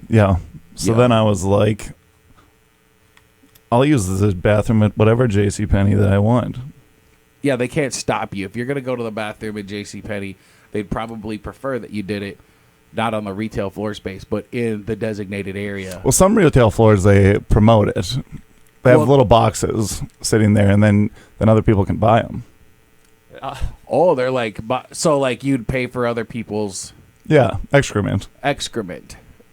Yeah. So then I was like, I'll use this bathroom at whatever JCPenney that I want. Yeah, they can't stop you. If you're going to go to the bathroom at JCPenney, they'd probably prefer that you did it not on the retail floor space, but in the designated area. Well, some retail floors, they promote it. They have little boxes sitting there, and then other people can buy them. They're like, so like you'd pay for other people's Yeah, excrement.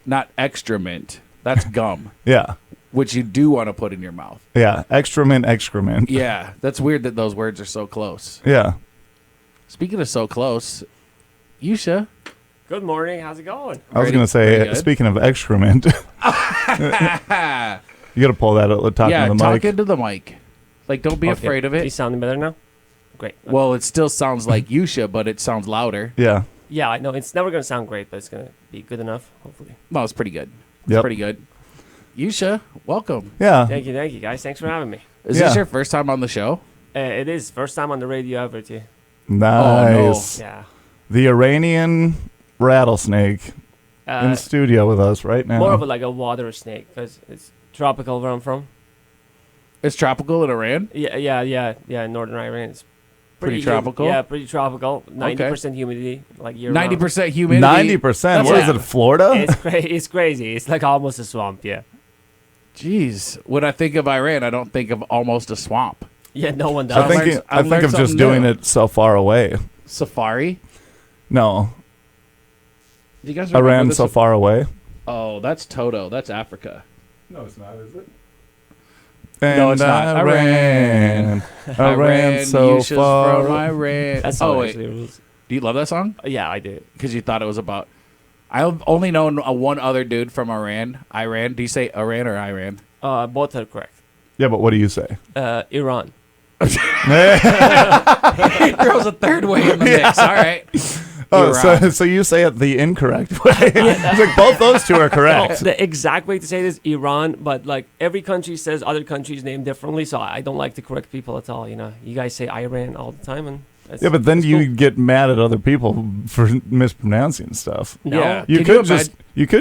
Not excrement. That's gum. Yeah. Which you do want to put in your mouth. Yeah, excrement. Yeah, that's weird that those words are so close. Yeah. Speaking of so close, Yousha. Good morning. How's it going? I was going to say, speaking of excrement, you got to pull that at the top of the mic. Yeah, talk into the mic. Like, don't be afraid of it. You sounding better now? Great. Okay. Well, it still sounds like Yousha, but it sounds louder. Yeah. Yeah, I know. It's never going to sound great, but it's going to be good enough, hopefully. No, it's pretty good. It's pretty good. Yousha, welcome. Yeah. Thank you, guys. Thanks for having me. Is this your first time on the show? It is. First time on the radio ever, too. Nice. Oh, no. Yeah. The Eerahnian rattlesnake in the studio with us right now. More of like a water snake, because it's tropical where I'm from. It's tropical in Iran? Yeah. In northern Iran, it's pretty tropical? Yeah, pretty tropical. 90% humidity, like year 90% humidity? 90%? What is it, Florida? It's crazy. It's like almost a swamp, yeah. Jeez. When I think of Iran, I don't think of almost a swamp. Yeah, no one does. I think of just doing it so far away. Safari? No. Do you guys Iran so far away? Oh, that's Toto. That's Africa. No, it's not, is it? No, it's not. Iran so Yousha's far. from Iran. That's wait. actually rules. Do you love that song? Yeah, I do. Because you thought it was about... I've only known one other dude from Iran. Do you say Iran or Iran? Both are correct. Yeah, but what do you say? Iran. He throws a third way in the mix. All right. Oh, so you say it the incorrect way. It's like both those two are correct. No, the exact way to say it is Iran, but like every country says other countries name differently, so I don't like to correct people at all. You know, you guys say Iran all the time, and yeah, but then you get mad at other people for mispronouncing stuff. No, yeah. You could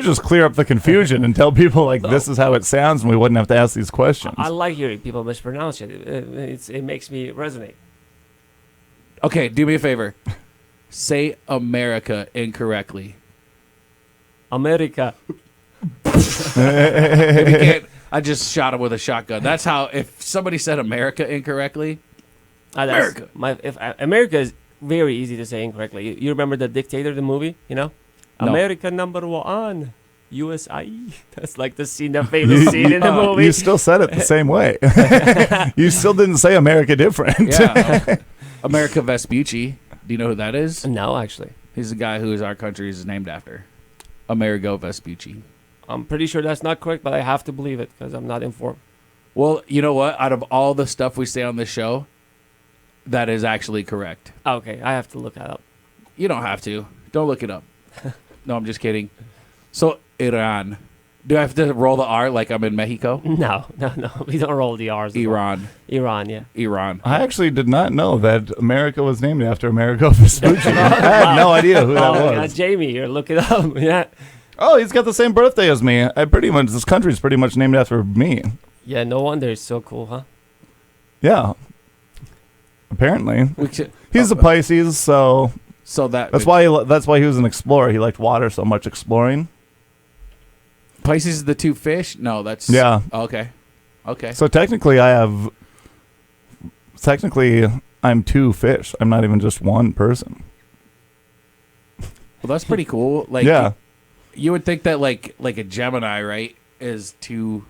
just clear up the confusion and tell people like this is how it sounds, and we wouldn't have to ask these questions. I like hearing people mispronounce it. It makes me resonate. Okay, do me a favor. Say America incorrectly. America. If you can't, I just shot him with a shotgun. That's how, if somebody said America incorrectly, America. America is very easy to say incorrectly. You remember The Dictator, the movie? You know? No. America #1. USA. That's like the famous scene in the movie. You still said it the same way. You still didn't say America different. Yeah. America Vespucci. Do you know who that is? No, actually. He's the guy who our country is named after. Amerigo Vespucci. I'm pretty sure that's not correct, but I have to believe it because I'm not informed. Well, you know what? Out of all the stuff we say on this show, that is actually correct. Okay, I have to look that up. You don't have to. Don't look it up. No, I'm just kidding. So, Iran. Do I have to roll the R like I'm in Mexico? No. We don't roll the R's. Iran. Iran, yeah. Iran. I actually did not know that America was named after Amerigo Vespucci. I had no idea who that was. Jamie here, look it up. Yeah. Oh, he's got the same birthday as me. This country's pretty much named after me. Yeah, no wonder. It's so cool, huh? Yeah. Apparently. He's a Pisces, so that's why he was an explorer. He liked water so much, exploring. Pisces is the two fish? No, that's... Yeah. Okay. So technically I'm two fish. I'm not even just one person. Well, that's pretty cool. Like, yeah. You would think that like a Gemini, right, is two...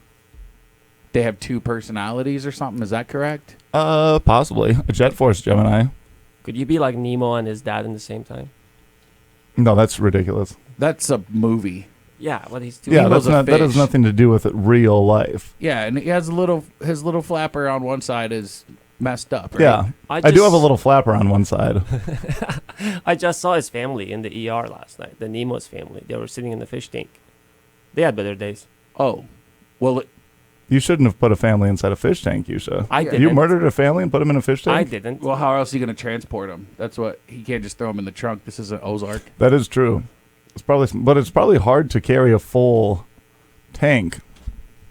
They have two personalities or something. Is that correct? Possibly. A Jet Force Gemini. Could you be like Nemo and his dad in the same time? No, that's ridiculous. That's a movie. Yeah, but he's too. Yeah, that has nothing to do with real life. Yeah, and he has his little flapper on one side is messed up. Right? Yeah, I do have a little flapper on one side. I just saw his family in the ER last night. The Nemo's family. They were sitting in the fish tank. They had better days. Oh, well. You shouldn't have put a family inside a fish tank, Yousha. I didn't. You murdered a family and put them in a fish tank? I didn't. Well, how else are you going to transport them? That's what he can't just throw them in the trunk. This is an Ozark. That is true. It's probably hard to carry a full tank.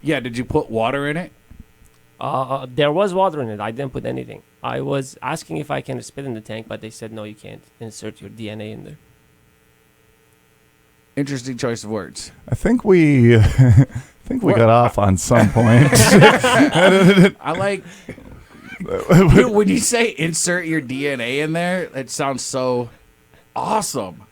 Yeah, did you put water in it? There was water in it. I didn't put anything. I was asking if I can spit in the tank, but they said no, you can't insert your DNA in there. Interesting choice of words. I think we got off on some point. I like when you say insert your DNA in there, it sounds so awesome.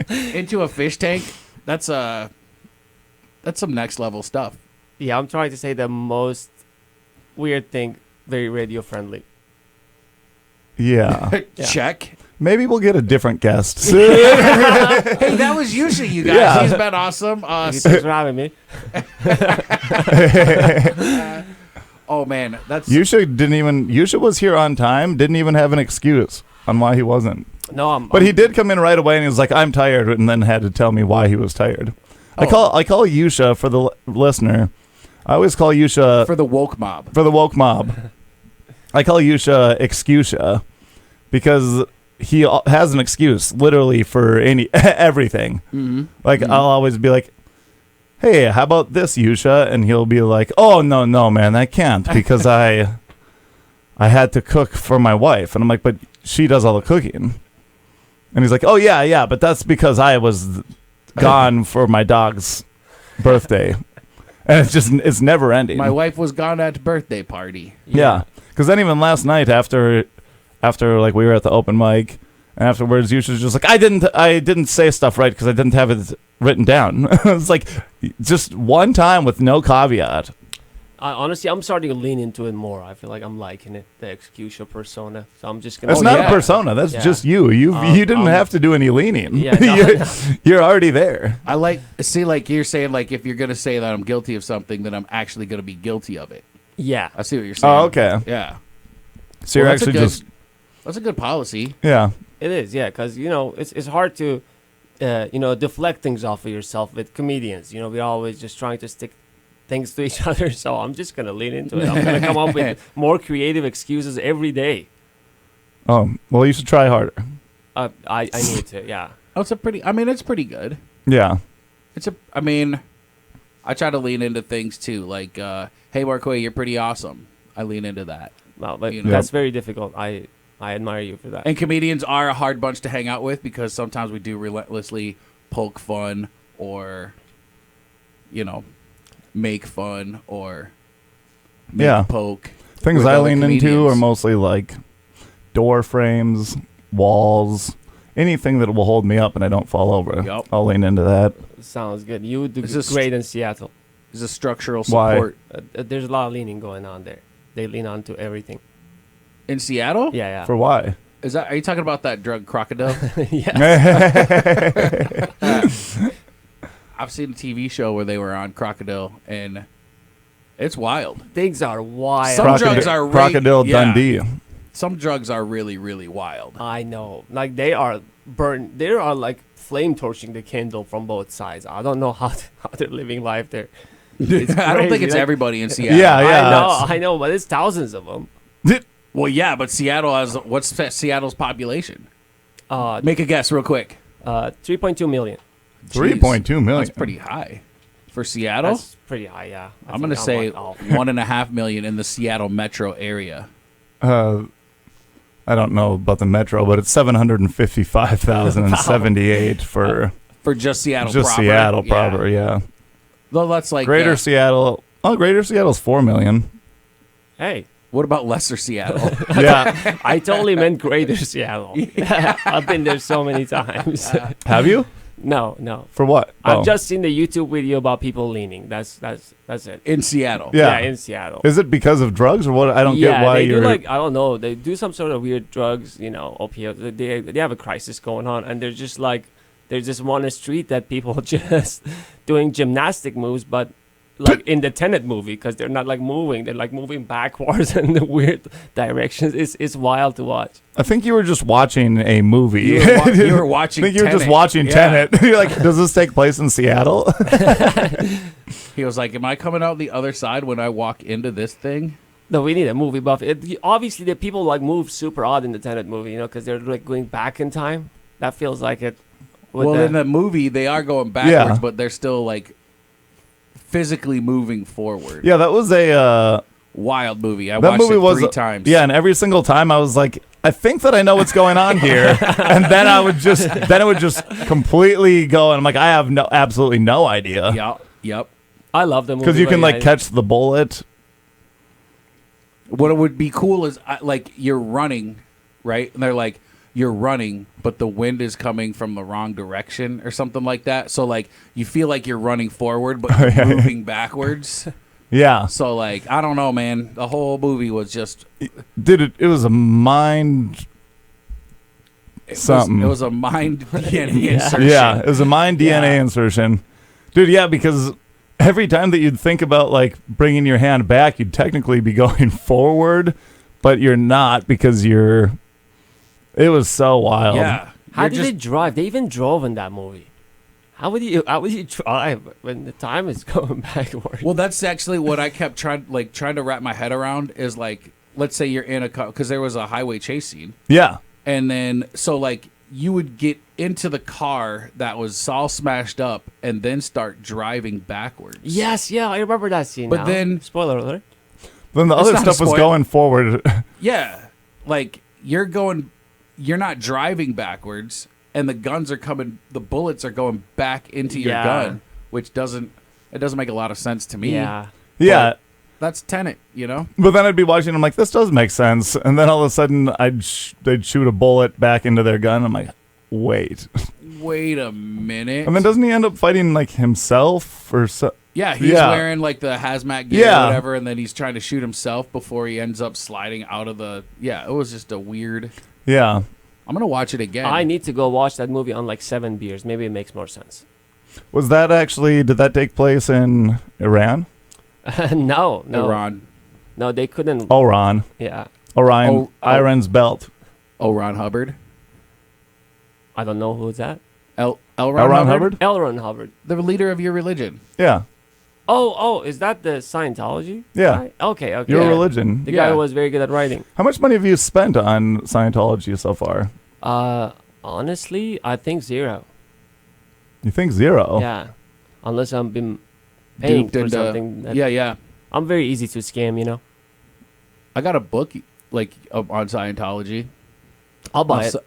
Into a fish tank, that's some next level stuff. Yeah, I'm trying to say the most weird thing, very radio friendly. Yeah. Check. Maybe we'll get a different guest. Hey, that was Yousha, you guys. Yeah. He's been awesome. Thanks for having me. Oh man, that's Yousha was here on time, didn't even have an excuse on why he wasn't. No, But he did come in right away and he was like, I'm tired, and then had to tell me why he was tired. I call Yousha, for the listener, I always call Yousha for the woke mob. For the woke mob. I call Yousha Excusha because he has an excuse literally for everything. Mm-hmm. Like I'll always be like, hey, how about this, Yousha? And he'll be like, oh, no, man, I can't because I had to cook for my wife. And I'm like, but she does all the cooking. And he's like, oh, yeah, but that's because I was gone for my dog's birthday. And it's never ending. My wife was gone at the birthday party. Yeah. Because then even last night after like we were at the open mic, and afterwards Yousha's just like, I didn't say stuff right because I didn't have it written down. It's like just one time with no caveat. Honestly, I'm starting to lean into it more. I feel like I'm liking it, the Excusha persona. So I'm just gonna. That's not a persona. That's just you. You didn't have to do any leaning. Yeah, no, you're already there. I like you're saying like if you're gonna say that I'm guilty of something, then I'm actually gonna be guilty of it. Yeah, I see what you're saying. Oh, okay. Yeah. So you're actually That's a good policy. Yeah. It is. Yeah, because it's hard to deflect things off of yourself with comedians. We're always just trying to stick things to each other, so I'm just gonna lean into it. I'm gonna come up with more creative excuses every day. Oh, well, you should try harder. I need to, yeah. Oh, it's pretty good. Yeah. I try to lean into things too, like, hey, Marquay, you're pretty awesome. I lean into that. Well, but that's very difficult. I admire you for that. And comedians are a hard bunch to hang out with because sometimes we do relentlessly poke fun or, make fun or poke. Things I lean into are mostly like door frames, walls, anything that will hold me up and I don't fall over. Yep. I'll lean into that. Sounds good. You would do great in Seattle. Is a structural support. There's a lot of leaning going on there. They lean on to everything. In Seattle? Yeah. For why? Are you talking about that drug crocodile? Yeah. I've seen a TV show where they were on crocodile, and it's wild. Things are wild. Some drugs are Crocodile Dundee. Some drugs are really, really wild. I know. Like they are burned. They are like flame torching the candle from both sides. I don't know how they're living life there. I don't think it's everybody in Seattle. Yeah. I know, but it's thousands of them. Well, yeah, but Seattle has what's Seattle's population? Make a guess, real quick. 3.2 million. 3.2 million. That's pretty high for Seattle. That's pretty high, yeah. I'm gonna say 1.5 million in the Seattle metro area. I don't know about the metro, but it's 755,078 for just Seattle. Just proper. Seattle proper, yeah. Though that's like Greater Seattle. Oh, Greater Seattle's 4 million. Hey. What about Lesser Seattle? Yeah. I totally meant Greater Seattle. I've been there so many times. Have you? No. For what? I've just seen the YouTube video about people leaning. That's it. In Seattle. Yeah, in Seattle. Is it because of drugs or what? I don't get why they you're... do I don't know. They do some sort of weird drugs, opiates. They have a crisis going on, and they're just like, there's this one street that people just doing gymnastic moves, but like in the Tenet movie, because they're not like moving. They're like moving backwards in the weird directions. It's wild to watch. I think you were just watching a movie. You were watching I think you were just watching Tenet. You're like, does this take place in Seattle? He was like, am I coming out the other side when I walk into this thing? No, we need a movie buff. Obviously, the people like move super odd in the Tenet movie, because they're like going back in time. That feels like it. with Well, in the movie, they are going backwards, Yeah. but they're still like physically moving forward. Yeah, that was a Wild movie. I that watched movie it was 3 times. Yeah, and every single time I was like, I think that I know what's going on here, and then it would just completely go, and I'm like, I have absolutely no idea. Yep. I love the movie Because you can but like catch the bullet. What would be cool is like you're running, right? And they're like, you're running, but the wind is coming from the wrong direction or something like that. So like you feel like you're running forward, but you're moving backwards. Yeah, So like I don't know, man. The whole movie was just dude, it was a mind something. It was a mind DNA Yeah. insertion. Yeah, it was a mind DNA Yeah. insertion, dude. Yeah, because every time that you'd think about like bringing your hand back, you'd technically be going forward, but you're not because you're. It was so wild. Yeah. How You're did just- they drive? They even drove in that movie. How would you drive when the time is going backward? Well, that's actually what I kept trying to wrap my head around is like, let's say you're in a car because there was a highway chase scene, Yeah. and then so like you would get into the car that was all smashed up and then start driving backwards. Yes, yeah, I remember that scene. But now. then- spoiler alert. Then the That's other not a stuff was spoiler. going forward. Yeah, like you're not driving backwards, and the guns are coming. The bullets are going back into your Yeah. gun, which doesn't make a lot of sense to me. Yeah. Yeah. That's Tenet, you know. But then I'd be watching. I'm like, this does make sense. And then all of a sudden, they'd shoot a bullet back into their gun. I'm like, wait. Wait a minute. And then doesn't he end up fighting like himself or so? Yeah, he's Yeah. wearing like the hazmat gear Yeah. or whatever, and then he's trying to shoot himself before he ends up sliding out of the. Yeah, it was just a weird. Yeah. I'm gonna watch it again. I need to go watch that movie on like 7 beers. Maybe it makes more sense. Was that actually? Did that take place in Iran? No. Iran. No, they couldn't. Orion. Yeah. Orion. Oh. Iran's belt. Ron Hubbard. I don't know who's that. L. Ron Hubbard? L. Ron Hubbard. The leader of your religion. Yeah. Oh, is that the Scientology? Yeah. guy? Okay. Your Yeah. religion. The guy Yeah. who was very good at writing. How much money have you spent on Scientology so far? Honestly, I think 0. You think 0? Yeah. Unless I'm been paying Duped for into- something. That Yeah. I'm very easy to scam, you know. I got a book like on Scientology. I'll buy it. So-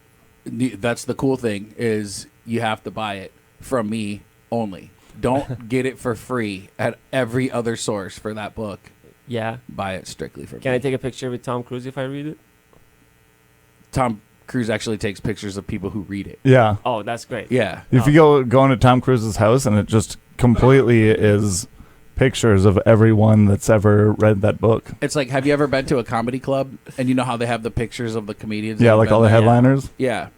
That's the cool thing is you have to buy it from me only. Don't get it for free at every other source for that book. Yeah. Buy it strictly for Can me. I take a picture with Tom Cruise if I read it? Tom Cruise actually takes pictures of people who read it. Yeah. Oh, that's great. Yeah. If you go into Tom Cruise's house and it just completely is pictures of everyone that's ever read that book. It's like, have you ever been to a comedy club and you know how they have the pictures of the comedians? that Yeah, have like been all the there? headliners. Yeah.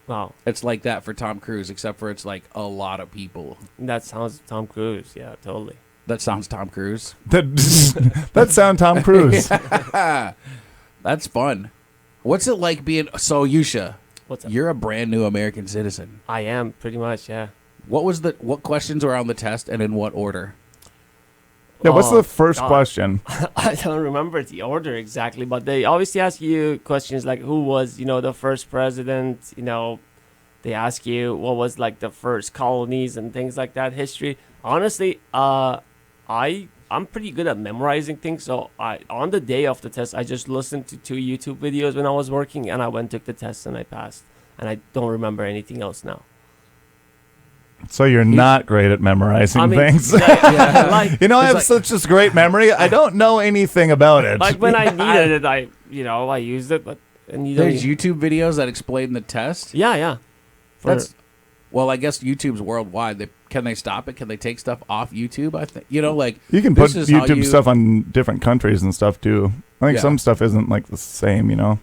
Wow. It's like that for Tom Cruise, except for it's like a lot of people. That sounds Tom Cruise. Yeah, totally. That sounds Tom Cruise. That sound Tom Cruise. That's fun. What's it like being so Yousha? What's up? You're a brand new American citizen. I am pretty much, yeah. What questions were on the test and in what order? Yeah, what's Oh, the first God. question? I don't remember the order exactly, but they obviously ask you questions like who was, the first president, they ask you what was like the first colonies and things like that, history. Honestly, I'm pretty good at memorizing things, so on the day of the test, I just listened to 2 YouTube videos when I was working, and I went took the test and I passed. And I don't remember anything else now. So you're not great at memorizing I mean, things. Yeah. like, You know, I have It's such a great memory. I don't know anything about it. like when I needed it, I used it, but and you don't. There's YouTube videos that explain the test. Yeah. For- That's well, I guess YouTube's worldwide. Can they stop it? Can they take stuff off YouTube? I think like You can put this is how YouTube you- stuff on different countries and stuff too. I think Yeah. some stuff isn't like the same, you know.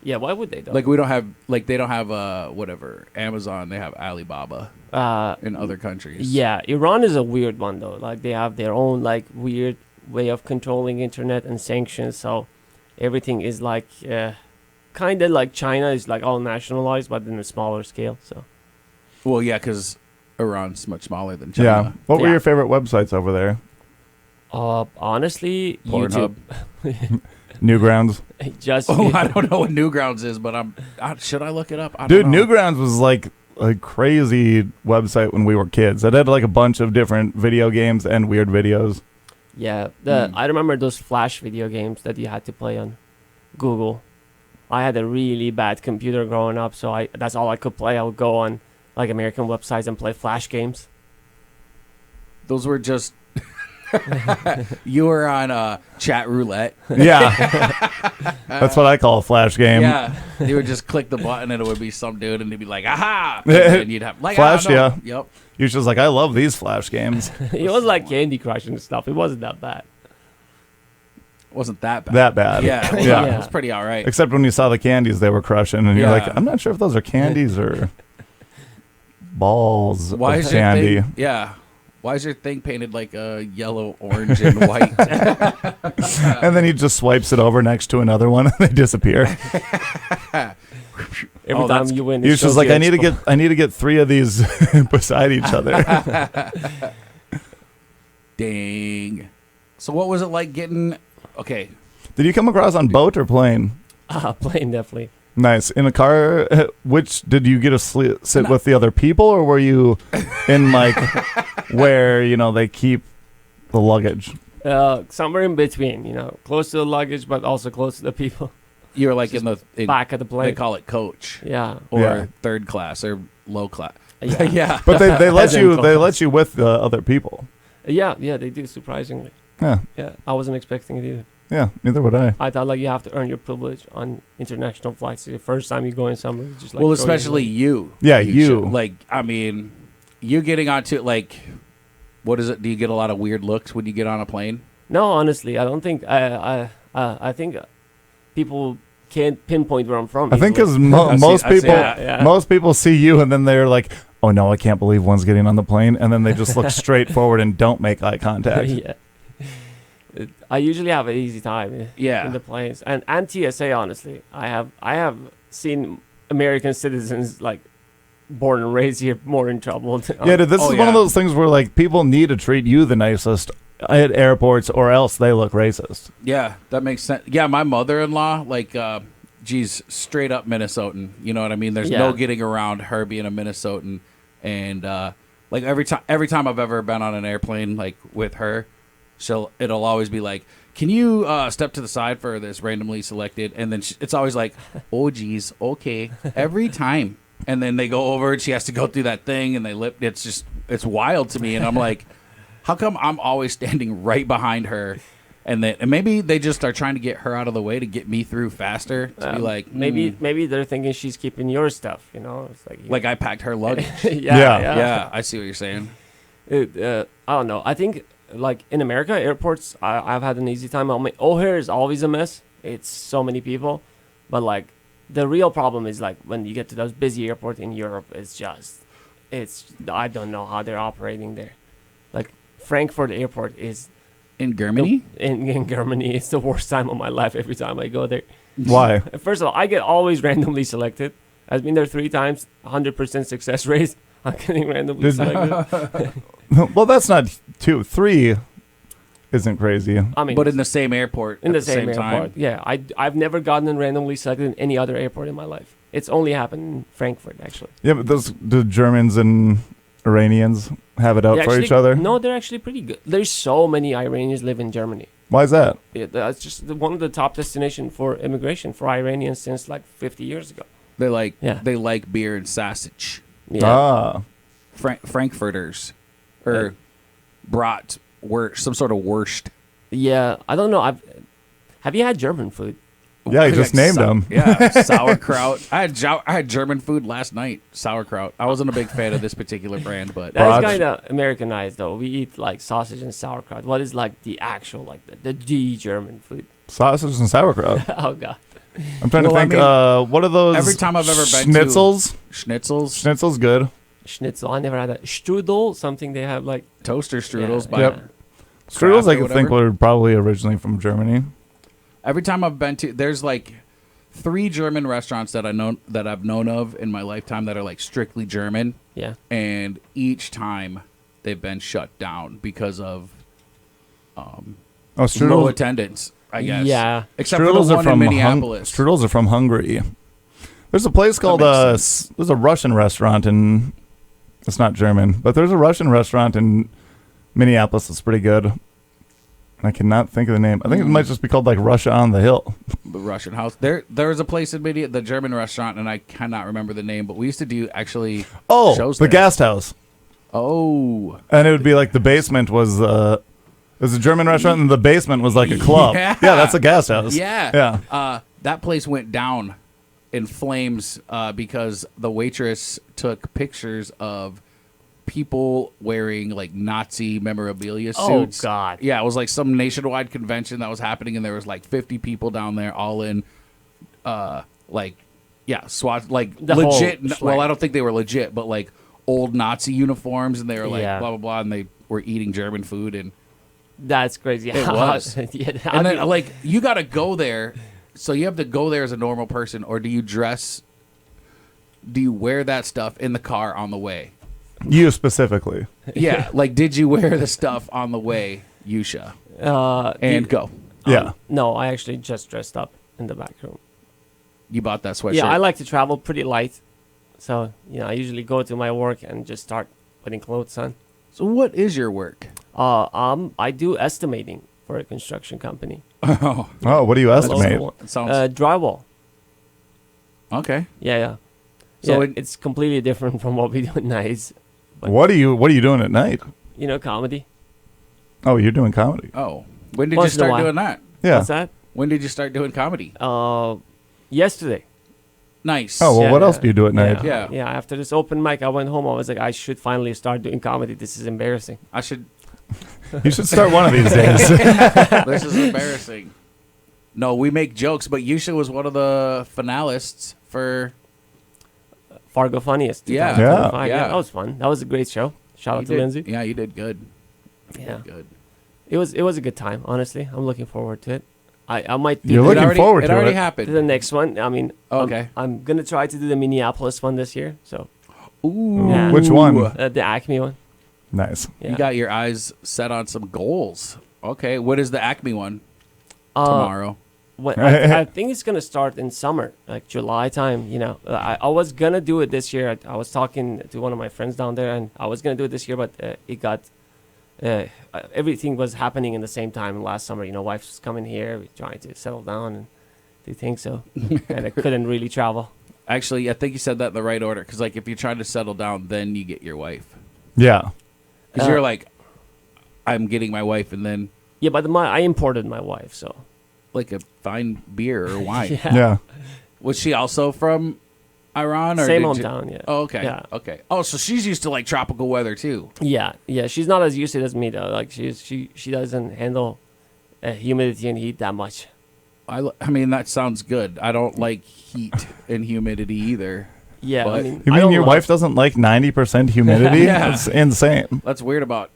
yeah, why would they though? Like we don't have they don't have whatever Amazon. They have Alibaba in other countries. Yeah, Iran is a weird one though. Like they have their own like weird way of controlling internet and sanctions. So everything is like kind of like China is like all nationalized, but in a smaller scale. So Well, yeah, because Iran's much smaller than China. Yeah. What were Yeah. your favorite websites over there? honestly, Pornhub. YouTube. Newgrounds. Just Oh, I don't know what Newgrounds is, but should I look it up? I Dude, don't know. Newgrounds was like a crazy website when we were kids. It had like a bunch of different video games and weird videos. Yeah, I remember those Flash video games that you had to play on Google. I had a really bad computer growing up, so that's all I could play. I would go on like American websites and play Flash games. Those were just you were on chat roulette. Yeah. That's what I call a flash game. Yeah, you would just click the button and it would be some dude and he'd be like, aha, and then you'd have like Flash, yeah. Yep. You're just like, I love these flash games. It was like Candy Crush and stuff. It wasn't that bad. Wasn't that bad. That bad. Yeah, Yeah. It was pretty all right. Except when you saw the candies they were crushing, and you're Yeah. like, I'm not sure if those are candies or balls Why of is candy. your thing, yeah. Why is your thing painted like a yellow, orange, and white? And then he just swipes it over next to another one, and they disappear. Every time you win, it He's just shows like, you I need to get 3 of these beside each other. Dang. So what was it like getting? Okay, Did you come across on boat or plane? Plane definitely. Nice. In a car, which did you get to sit with the other people, or were you in like where, they keep the luggage? Somewhere in between, close to the luggage, but also close to the people. you were like in Back at the plane. They call it coach Yeah. or Yeah. third class or low class. Yeah. Yeah. But they let As in you class. with the other people. Yeah, they do, surprisingly. Yeah. Yeah, I wasn't expecting it either. Yeah, neither would I. I thought, like, you have to earn your privilege on international flights. The first time you go in somewhere, you just like... Well, throw especially your- you. Yeah, should- you. Like, I mean, you getting onto like, what is it? Do you get a lot of weird looks when you get on a plane? No, honestly, I don't think... I think people can't pinpoint where I'm from. I think easily. because most I see, people yeah. most people see you and then they're like, oh no, I can't believe one's getting on the plane, and then they just look straight forward and don't make eye contact. Yeah. I usually have an easy time Yeah. in the planes. And TSA, honestly. I have seen American citizens, like, born and raised here, more in trouble. Yeah, dude, this Oh, is one of yeah. those things where like people need to treat you the nicest at airports, or else they look racist. Yeah, that makes sense. Yeah, my mother-in-law, like, geez, straight up Minnesotan. You know what I mean? There's no Yeah. getting around her being a Minnesotan. And like every time I've ever been on an airplane, like with her, it'll always be like, can you step to the side for this randomly selected? And then it's always like, oh geez, okay, every time. And then they go over and she has to go through that thing and it's wild to me. And I'm like, how come I'm always standing right behind her? And maybe they just are trying to get her out of the way to get me through faster. To be like, maybe they're thinking she's keeping your stuff. It's like I packed her luggage. Yeah. I see what you're saying. I don't know. I think like in America, airports, I've had an easy time. O'Hare is always a mess. It's so many people, but like the real problem is like when you get to those busy airports in Europe, I don't know how they're operating there. Like Frankfurt Airport is In Germany? in Germany. It's the worst time of my life every time I go there. Why? First of all, I get always randomly selected. I've been there 3 times, 100% success rate. I'm getting randomly selected. Well, that's not 2. 3 isn't crazy. I mean, But in the same airport in at the same airport. time. Yeah, I've never gotten randomly selected in any other airport in my life. It's only happened in Frankfurt, actually. Yeah, but the Germans and Iranians have it out for each other. No, they're actually pretty good. There's so many Iranians live in Germany. Why is that? That's just one of the top destinations for immigration for Iranians since like 50 years ago. They like Yeah. they like beer and sausage. Yeah. Ah, Frankfurters or brat some sort of wurst. Yeah, I don't know. Have you had German food? yeah, you just named them. Yeah, sauerkraut. I had German food last night. Sauerkraut. I wasn't a big fan of this particular brand, but That's Brats. kind of Americanized, though. We eat like sausage and sauerkraut. What is like the actual, like the German food? Sausage and sauerkraut. Oh God. I'm trying Well, to I think. mean, What are those? every time I've ever been to- schnitzels. schnitzels, Schnitzel's good. Schnitzel. I never had that. Strudel, something they have like. toaster strudels. Yeah, by Yep. yeah. Strudels, Kraft or I think, whatever. were probably originally from Germany. Every time I've been to, there's like 3 German restaurants that I've known of in my lifetime that are like strictly German, Yeah. and each time they've been shut down because of Oh, low strudels. attendance. I guess. Yeah. Except for Strudels the are one in from Minneapolis. Strudels are from Hungary. There's a place called makes there's a Russian restaurant in. It's not German, but there's a Russian restaurant in Minneapolis that's pretty good. I cannot think of the name. I think it might just be called like Russia on the Hill. The Russian house. There's a place in the German restaurant, and I cannot remember the name, but we used to do actually shows the there. Guest House. Oh. And it would be like the basement was it was a German restaurant, and the basement was like a club. Yeah. That's a Guest House. Yeah. Yeah. That place went down in flames because the waitress took pictures of people wearing like Nazi memorabilia suits. Oh God! Yeah, it was like some nationwide convention that was happening, and there was like 50 people down there, all in, SWAT, like The legit. whole Well, schlag. I don't think they were legit, but like old Nazi uniforms, and they were like Yeah. blah blah blah, and they were eating German food, and That's crazy. It was. Yeah, and then like you got to go there, so you have to go there as a normal person, or do you dress? Do you wear that stuff in the car on the way? You specifically. Yeah, like did you wear the stuff on the way, Yousha? And go. Yeah. No, I actually just dressed up in the back room. You bought that sweatshirt. Yeah, I like to travel pretty light, so I usually go to my work and just start putting clothes on. So what is your work? I do estimating for a construction company. Oh, Oh, what do you estimate? it sounds Drywall. okay. Yeah. So So it's completely different from what we do at nights. What are you doing at night? Comedy. Oh, you're doing comedy. Oh, when did you Once in a start while. doing that? Yeah. What's that? When did you start doing comedy? Yesterday. Nice. Oh, well, Yeah, what else yeah. do you do at night? Yeah. Yeah. After this open mic, I went home. I was like, I should finally start doing comedy. This is embarrassing. I should. You should start one of these days. This is embarrassing. No, we make jokes, but Yousha was one of the finalists for. Fargo Funniest. Yeah. 2005. Yeah. That was fun. That was a great show. Shout out You to did- Lindsay. Yeah, you did good. Yeah. Good. It was a good time. Honestly, I'm looking forward to it. I might do You're the- looking forward it to already it. to happened. the next one. I mean, Okay. I'm gonna try to do the Minneapolis one this year. So Ooh. Yeah. Which one? the Acme one. Nice. Yeah. You got your eyes set on some goals. Okay. What is the Acme one Uh, tomorrow? I think it's gonna start in summer, like July time. I was gonna do it this year. I was talking to one of my friends down there, and I was gonna do it this year, but it got everything was happening in the same time last summer. Wife's coming here, we're trying to settle down and do things, so and I couldn't really travel. Actually, I think you said that in the right order. Because like, if you're trying to settle down, then you get your wife. Yeah. Because Uh, you're like, I'm getting my wife, and then Yeah, but I imported my wife, so like a fine beer or wine. Yeah. Was she also from Iran? Or same did you- hometown. Yeah. Oh, okay. Yeah. Okay. Oh, so she's used to like tropical weather too. Yeah. She's not as used to it as me though. Like she doesn't handle humidity and heat that much. I mean, that sounds good. I don't like heat and humidity either. Yeah. But- I mean, You I mean don't your love- wife doesn't like 90% humidity? Yeah. That's insane. That's weird about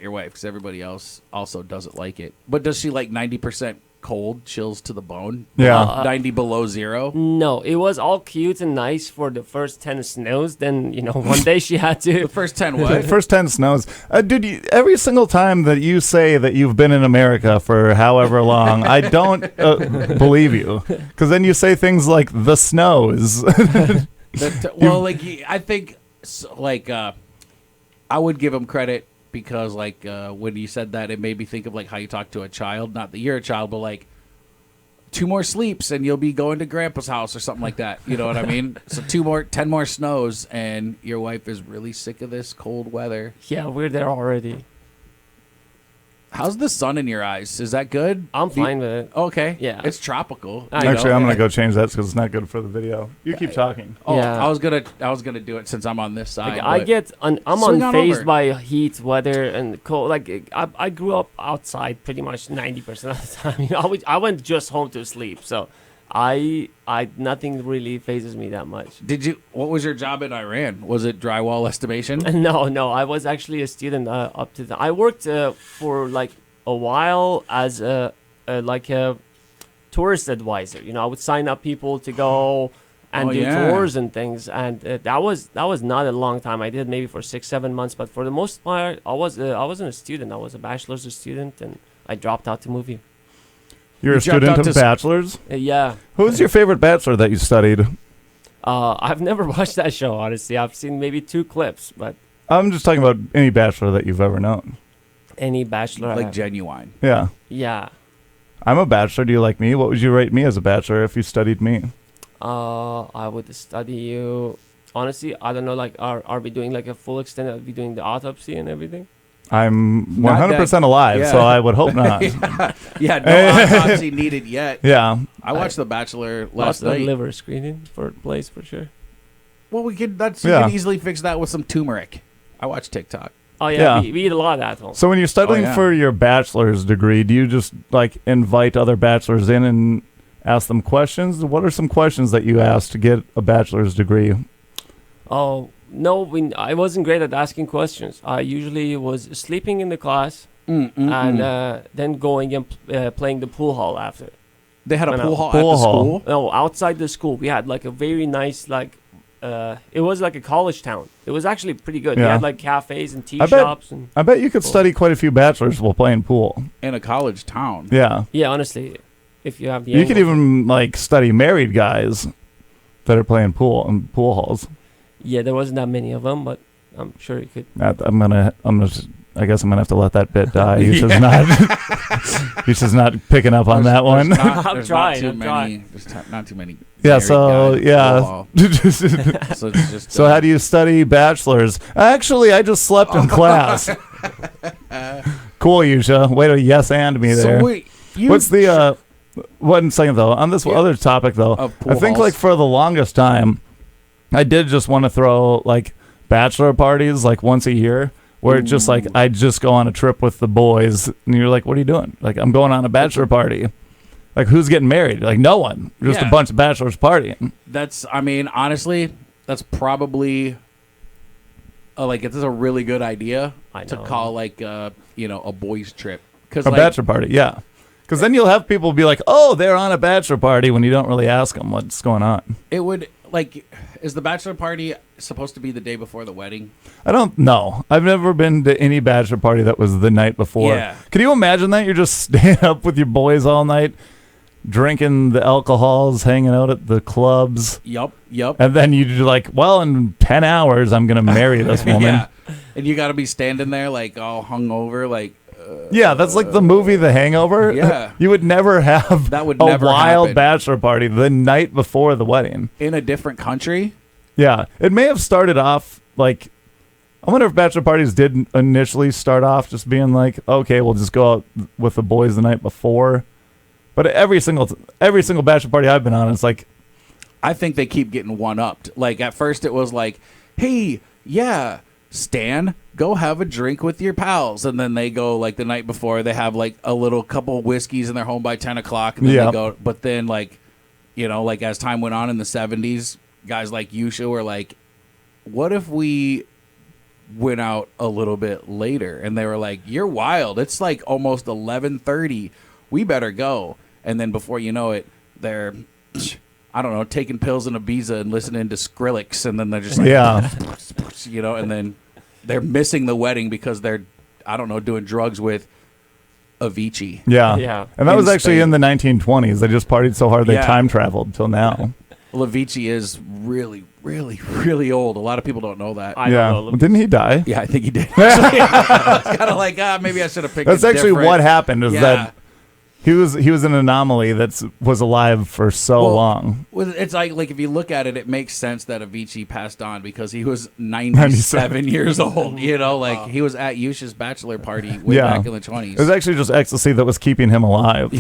your wife because everybody else also doesn't like it. But does she like 90% cold, chills to the bone? Yeah. 90 below zero? No, it was all cute and nice for the first 10 snows. Then, one day she had The to. first 10 The what? first 10 snows. Dude, every single time that you say that you've been in America for however long, I don't believe you. Because then you say things like the snows. Well, like I think, like I would give him credit because, like, when you said that, it made me think of like how you talk to a child. Not that you're a child, but like 2 more sleeps and you'll be going to Grandpa's house or something like that. You know what I mean? So 10 more snows, and your wife is really sick of this cold weather. Yeah, we're there already. How's the sun in your eyes? Is that good? I'm fine with it. Okay. Yeah. It's tropical. I you Actually, know? I'm going to go change that because it's not good for the video. You keep talking. Oh, Yeah. I was gonna do it since I'm on this side. Like, I but- get, I'm Swing on unfazed over. by heat, weather, and cold. Like, I grew up outside pretty much 90% of the time. I went just home to sleep, so nothing really phases me that much. What was your job in Iran? Was it drywall estimation? No, I was actually a student up to I worked for like a while as a tourist advisor. I would sign up people to go and Oh, do yeah. tours and things, and that was not a long time. I did maybe for 6-7 months, but for the most part, I wasn't a student. I was a bachelor's student, and I dropped out to move here. You're You a jumped student out of to bachelor's? Yeah. Who's your favorite bachelor that you studied? I've never watched that show, honestly. I've seen maybe 2 clips, but I'm just talking about any bachelor that you've ever known. any bachelor. Like genuine. Yeah. Yeah. I'm a bachelor. Do you like me? What would you rate me as a bachelor if you studied me? I would study you. Honestly, I don't know. Like, are we doing like a full extent? Are we doing the autopsy and everything? I'm Not 100% alive, yeah. so I would hope not. Yeah, no autopsy needed yet. Yeah. I watched The Bachelor Lost last the night. liver screening for Blaise for sure. Well, we could. You Yeah. can easily fix that with some turmeric. I watch TikTok. Oh yeah, Yeah. we eat a lot at home. So when you're studying yeah. for your bachelor's degree, do you just like invite other bachelors in and ask them questions? What are some questions that you ask to get a bachelor's degree? Oh no, I wasn't great at asking questions. I usually was sleeping in the class and then going and playing the pool hall after. They had a No, no. pool hall Pool at the hall. school. No, outside the school, we had like a very nice it was like a college town. It was actually pretty good. We Yeah. had like cafes and tea I bet- shops and I bet you could Cool. study quite a few bachelors while playing pool. In a college town. Yeah. yeah, honestly, if you have the You could angle. even like study married guys that are playing pool in pool halls. Yeah, there wasn't that many of them, but I'm sure you could. I guess I'm gonna have to let that bit die. He's just not. He's just not picking up on that one. There's not, I'm there's trying, Not I'm too trying. many, there's not too many. Yeah. married So guys. yeah. Oh, so it's just. So how do you study bachelors? Actually, I just slept in class. Cool, Yousha. Way to yes and me there. So wait, What's the one second though? On this other topic though, Of pool I think halls. like for the longest time, I did just want to throw like bachelor parties like once a year, where it's just like Ooh. I just go on a trip with the boys, and you're like, "What are you doing?" Like, I'm going on a bachelor party. Like, who's getting married? Like, no one. Just Yeah. a bunch of bachelors partying. That's. I mean, honestly, that's probably. Like it's a really good idea I to know. call like a boys trip because A like bachelor party, yeah. Because then you'll have people be like, "Oh, they're on a bachelor party," when you don't really ask them what's going on. it would like is the bachelor party supposed to be the day before the wedding? I don't know. I've never been to any bachelor party that was the night before. Yeah. Can you imagine that? You're just staying up with your boys all night, drinking the alcohols, hanging out at the clubs, Yup. and then you're like, well, in 10 hours, I'm going to marry this woman. Yeah, and you got to be standing there like all hungover, like Yeah, that's like the movie The Hangover. Yeah. You would never have That would a never wild happen. bachelor party the night before the wedding. in a different country. Yeah, it may have started off like, I wonder if bachelor parties did initially start off just being like, okay, we'll just go out with the boys the night before. But every single bachelor party I've been on, it's like, I think they keep getting one-upped. Like, at first it was like, hey, yeah, Stan, go have a drink with your pals. And then they go, like, the night before, they have, like, a little couple whiskeys and they're home by 10 o'clock. And then Yeah. they go, but then, like, like, as time went on in the 70s, guys like Yousha were like, what if we went out a little bit later? And they were like, you're wild. It's, like, almost 11:30. We better go. And then before you know it, they're, I don't know, taking pills in Ibiza and listening to Skrillex, and then they're just like, yeah. and then they're missing the wedding because they're, I don't know, doing drugs with Avicii. Yeah. Yeah. And that In was actually Spain. in the 1920s. They just partied so hard they Yeah. time traveled till now. Well, Avicii is really, really, really old. A lot of people don't know that. I Yeah. don't know. Didn't he die? Yeah, I think he did. It's kind of like, maybe I should have picked. That's a actually different- what happened is Yeah. that he was an anomaly that was alive for so Well, long. Well, it's like if you look at it, it makes sense that Avicii passed on because he was 97 years old. Like he was at Yousha's bachelor party way Yeah. back in the 20s. It was actually just ecstasy that was keeping him alive.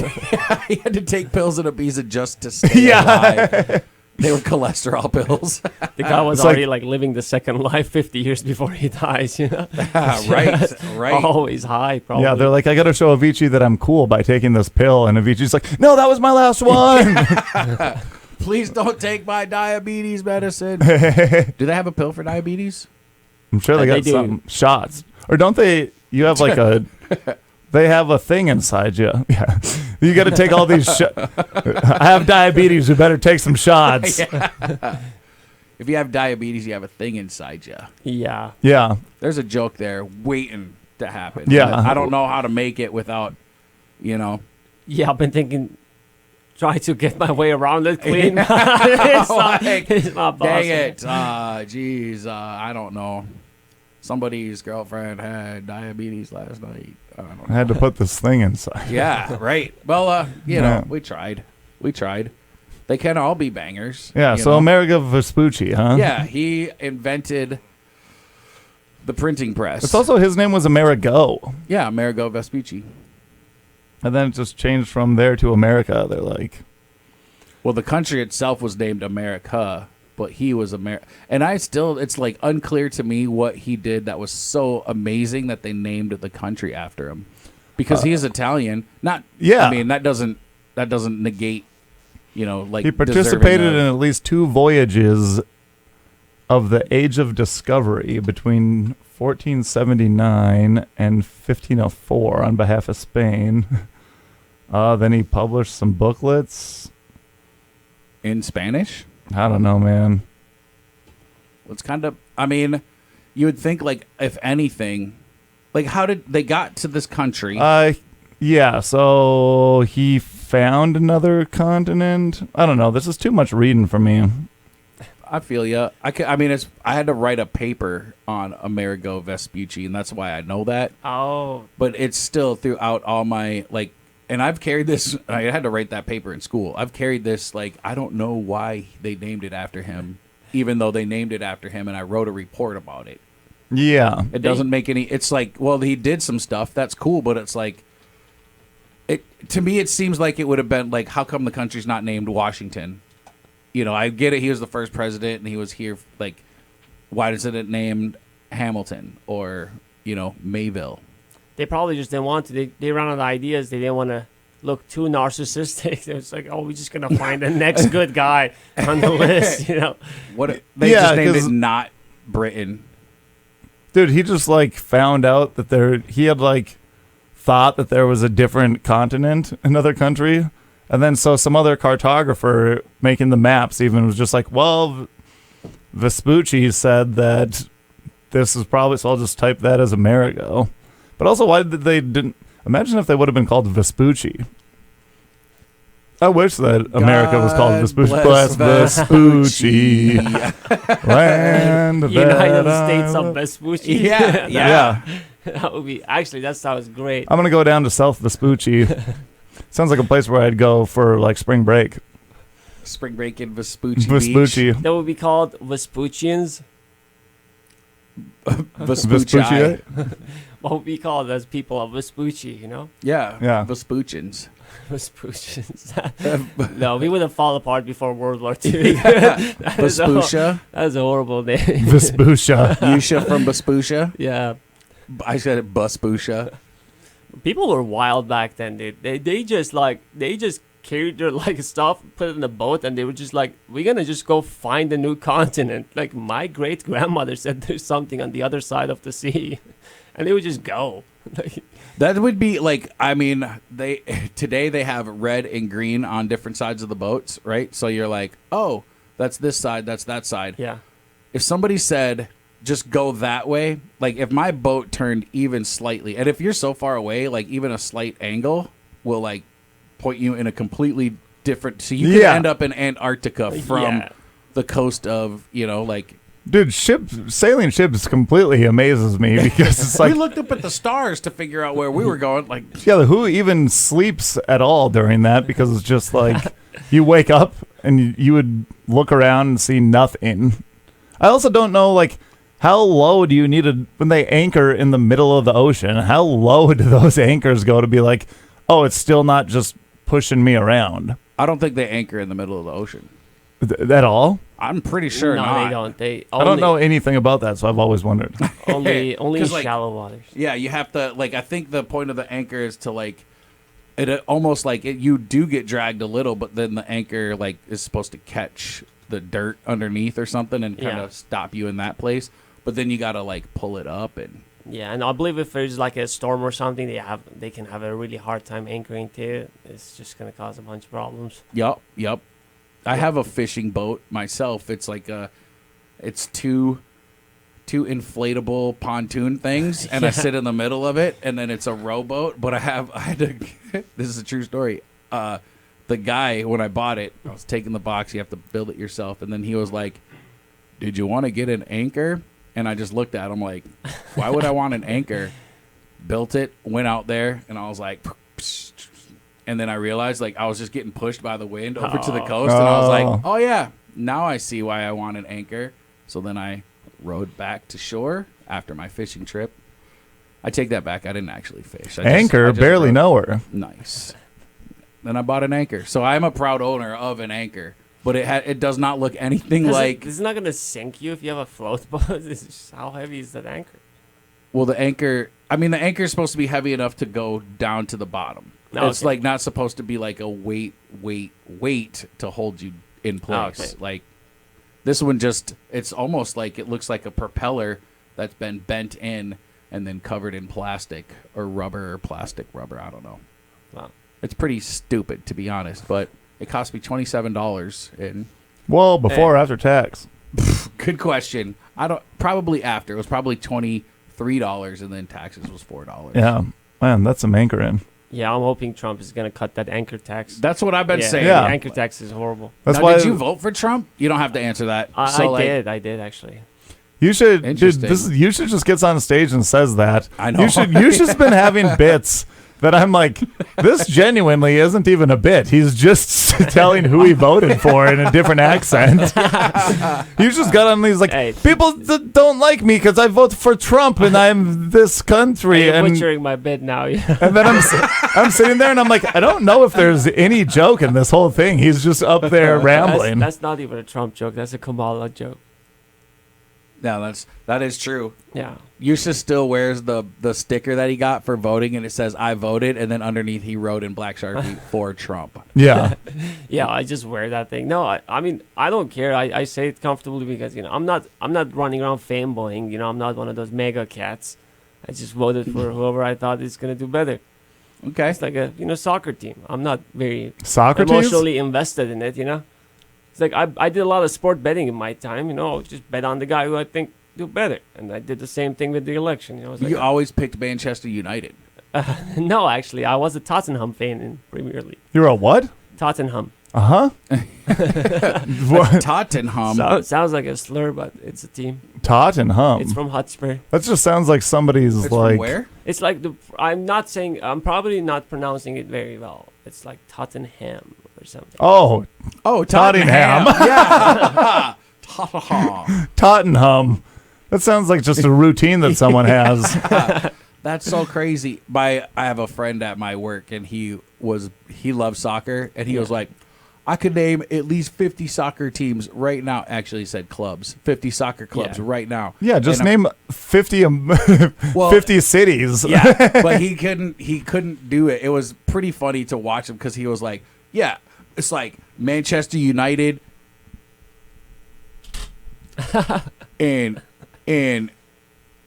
He had to take pills and Ibiza just to stay alive. They were cholesterol pills. The guy was It's like- already like living the second life 50 years before he dies, right. Always high, probably. Yeah, they're like, I got to show Avicii that I'm cool by taking this pill. And Avicii's like, no, that was my last one. Please don't take my diabetes medicine. Do they have a pill for diabetes? I'm sure they They got do. some shots. Or don't they, you have like they have a thing inside you. Yeah. You got to take all these I have diabetes. You better take some shots. If you have diabetes, you have a thing inside you. Yeah. Yeah. There's a joke there waiting to happen. Yeah. I don't know how to make it without, Yeah, I've been thinking try to get my way around it clean. Like, it's not possible. dang it. I don't know. Somebody's girlfriend had diabetes last night. I don't know. I had to put this thing inside. Yeah, right. Well, Yeah. we tried. They can all be bangers. Yeah, you so know? Amerigo Vespucci, huh? Yeah, he invented the printing press. It's also, his name was Amerigo. Yeah, Amerigo Vespucci. And then it just changed from there to America. They're like, Well, the country itself was named America, but he was and it's like unclear to me what he did that was so amazing that they named the country after him. Because he is Italian. Not, Yeah. I mean, that doesn't negate, like he participated deserving in of- at least 2 voyages of the Age of Discovery between 1479 and 1504 on behalf of Spain. Then he published some booklets. in Spanish. I don't know, man. It's kind of, I mean, you would think, like, if anything, like, how did they got to this country? Yeah, so he found another continent. I don't know. This is too much reading for me. I feel ya. I had to write a paper on Amerigo Vespucci, and that's why I know that. Oh, But it's still throughout all my, like, and I've carried this. I had to write that paper in school. I've carried this, like, I don't know why they named it after him, even though they named it after him, and I wrote a report about it. Yeah. It doesn't make any. It's like, well, he did some stuff. That's cool, but it's like, to me, it seems like it would have been like, how come the country's not named Washington? I get it. He was the first president, and he was here. Like, why isn't it named Hamilton or Mayville? they probably just didn't want to. They ran out of ideas. They didn't want to look too narcissistic. It's like, oh, we're just gonna find the next good guy on the list. What they Yeah, just named it 'cause- not Britain. Dude, he just like found out that he had like thought that there was a different continent, another country. And then so some other cartographer making the maps even was just like, well, Vespucci said that this is probably, so I'll just type that as Amerigo. But also, why did they didn't, imagine if they would have been called Vespucci. I wish that America was called Vespucci. bless Vespucci. Land that United I States of love. Vespucci. Yeah. Yeah. That would be, actually, that sounds great. I'm going to go down to South Vespucci. Sounds like a place where I'd go for like spring break. Spring break in Vespucci Vespucci. That would be called Vespuccians. Beach. Vespucci. What would be called as people of Vespucci, Yeah. Yeah. Vespuccians. Vespuccians. No, we would have fallen apart before World War II. Vespuccia. That's a horrible name. Vespuccia. Yusha from Vespuccia. Yeah. I said it, Vespuccia. People were wild back then, dude. They just carried their like stuff, put it in the boat, and they were just like, we're gonna just go find a new continent. Like my great grandmother said there's something on the other side of the sea. And they would just go. That would be like, I mean, today they have red and green on different sides of the boats, right? So you're like, oh, that's this side, that's that side. Yeah. If somebody said, just go that way, like if my boat turned even slightly, and if you're so far away, like even a slight angle will like point you in a completely different, so you could end up in Antarctica from the coast of, like. Dude, sailing ships completely amazes me because it's like, We looked up at the stars to figure out where we were going. Like, yeah, who even sleeps at all during that? Because it's just like you wake up and you would look around and see nothing. I also don't know, like, how low do you need to, when they anchor in the middle of the ocean, how low do those anchors go to be like, oh, it's still not just pushing me around? I don't think they anchor in the middle of the ocean. At all? I'm pretty sure no, not. they don't. I don't know anything about that, so I've always wondered. Only 'Cause, like, shallow waters. Yeah, you have to, like, I think the point of the anchor is to, like, it almost like you do get dragged a little, but then the anchor, like, is supposed to catch the dirt underneath or something and kind of stop you in that place. But then you got to, like, pull it up and. Yeah, and I believe if there's like a storm or something, they can have a really hard time anchoring too. It's just gonna cause a bunch of problems. Yep. I have a fishing boat myself. It's like it's two inflatable pontoon things, and I sit in the middle of it, and then it's a rowboat. But I had to. This is a true story. the guy, when I bought it, I was taking the box. You have to build it yourself. And then he was like, did you want to get an anchor? And I just looked at him like, why would I want an anchor? Built it, went out there, and I was like, and then I realized like I was just getting pushed by the wind over to the coast. And I was like, oh, yeah, now I see why I want an anchor. So then I rode back to shore after my fishing trip. I take that back. I didn't actually fish. I just barely rode. know her. Nice. Then I bought an anchor. So I'm a proud owner of an anchor, but it does not look anything like. It's not gonna sink you if you have a float boat. How heavy is that anchor? Well, the anchor is supposed to be heavy enough to go down to the bottom. Oh, it's like not supposed to be like a weight to hold you in place. Okay. Like this one it's almost like it looks like a propeller that's been bent in and then covered in plastic or plastic rubber. I don't know. Wow. It's pretty stupid, to be honest, but it cost me $27. And Well, before or after tax? good question. Probably after. It was probably $23, and then taxes was $4. Yeah. Man, that's some anchoring. Yeah, I'm hoping Trump is gonna cut that anchor tax. That's what I've been saying. Yeah. The anchor tax is horrible. That's now, why did you vote for Trump? You don't have to answer that. I did actually. You should. Dude, Interesting. you should just gets on stage and says that. I know. You should's been having bits that I'm like, this genuinely isn't even a bit. He's just telling who he voted for in a different accent. You just got on these like, Hey. people don't like me because I vote for Trump and I'm this country. You're And butchering my bit now. Yeah. then I'm sitting there and I'm like, I don't know if there's any joke in this whole thing. He's just up there rambling. That's not even a Trump joke. That's a Kamala joke. No, that is true. Yeah. Yousha still wears the sticker that he got for voting, and it says "I voted," and then underneath he wrote in black Sharpie for Trump. Yeah. Yeah, I just wear that thing. No, I mean, I don't care. I say it comfortably because, I'm not running around fanboying. I'm not one of those mega cats. I just voted for whoever I thought is going to do better. Okay. It's like a, soccer team. I'm not very Socrates? emotionally invested in it, It's like I did a lot of sport betting in my time, just bet on the guy who I think do better. And I did the same thing with the election. It's like, You always picked Manchester United. no, actually, I was a Tottenham fan in Premier League. You're a what? Tottenham. Uh-huh. Tottenham. Sounds like a slur, but it's a team. Tottenham. It's from Hotspur. That just sounds like somebody's It's like. from where? It's like I'm probably not pronouncing it very well. It's like Tottenham or something. Oh, Tottenham. Yeah. Tottenham. Tottenham. That sounds like just a routine that someone has. That's so crazy. I have a friend at my work, and he loves soccer, and he was like, I could name at least 50 soccer teams right now. Actually, he said clubs. 50 soccer clubs right now. Yeah, just And name 50 50 cities. Yeah, but he couldn't do it. It was pretty funny to watch him because he was like, yeah, it's like Manchester United and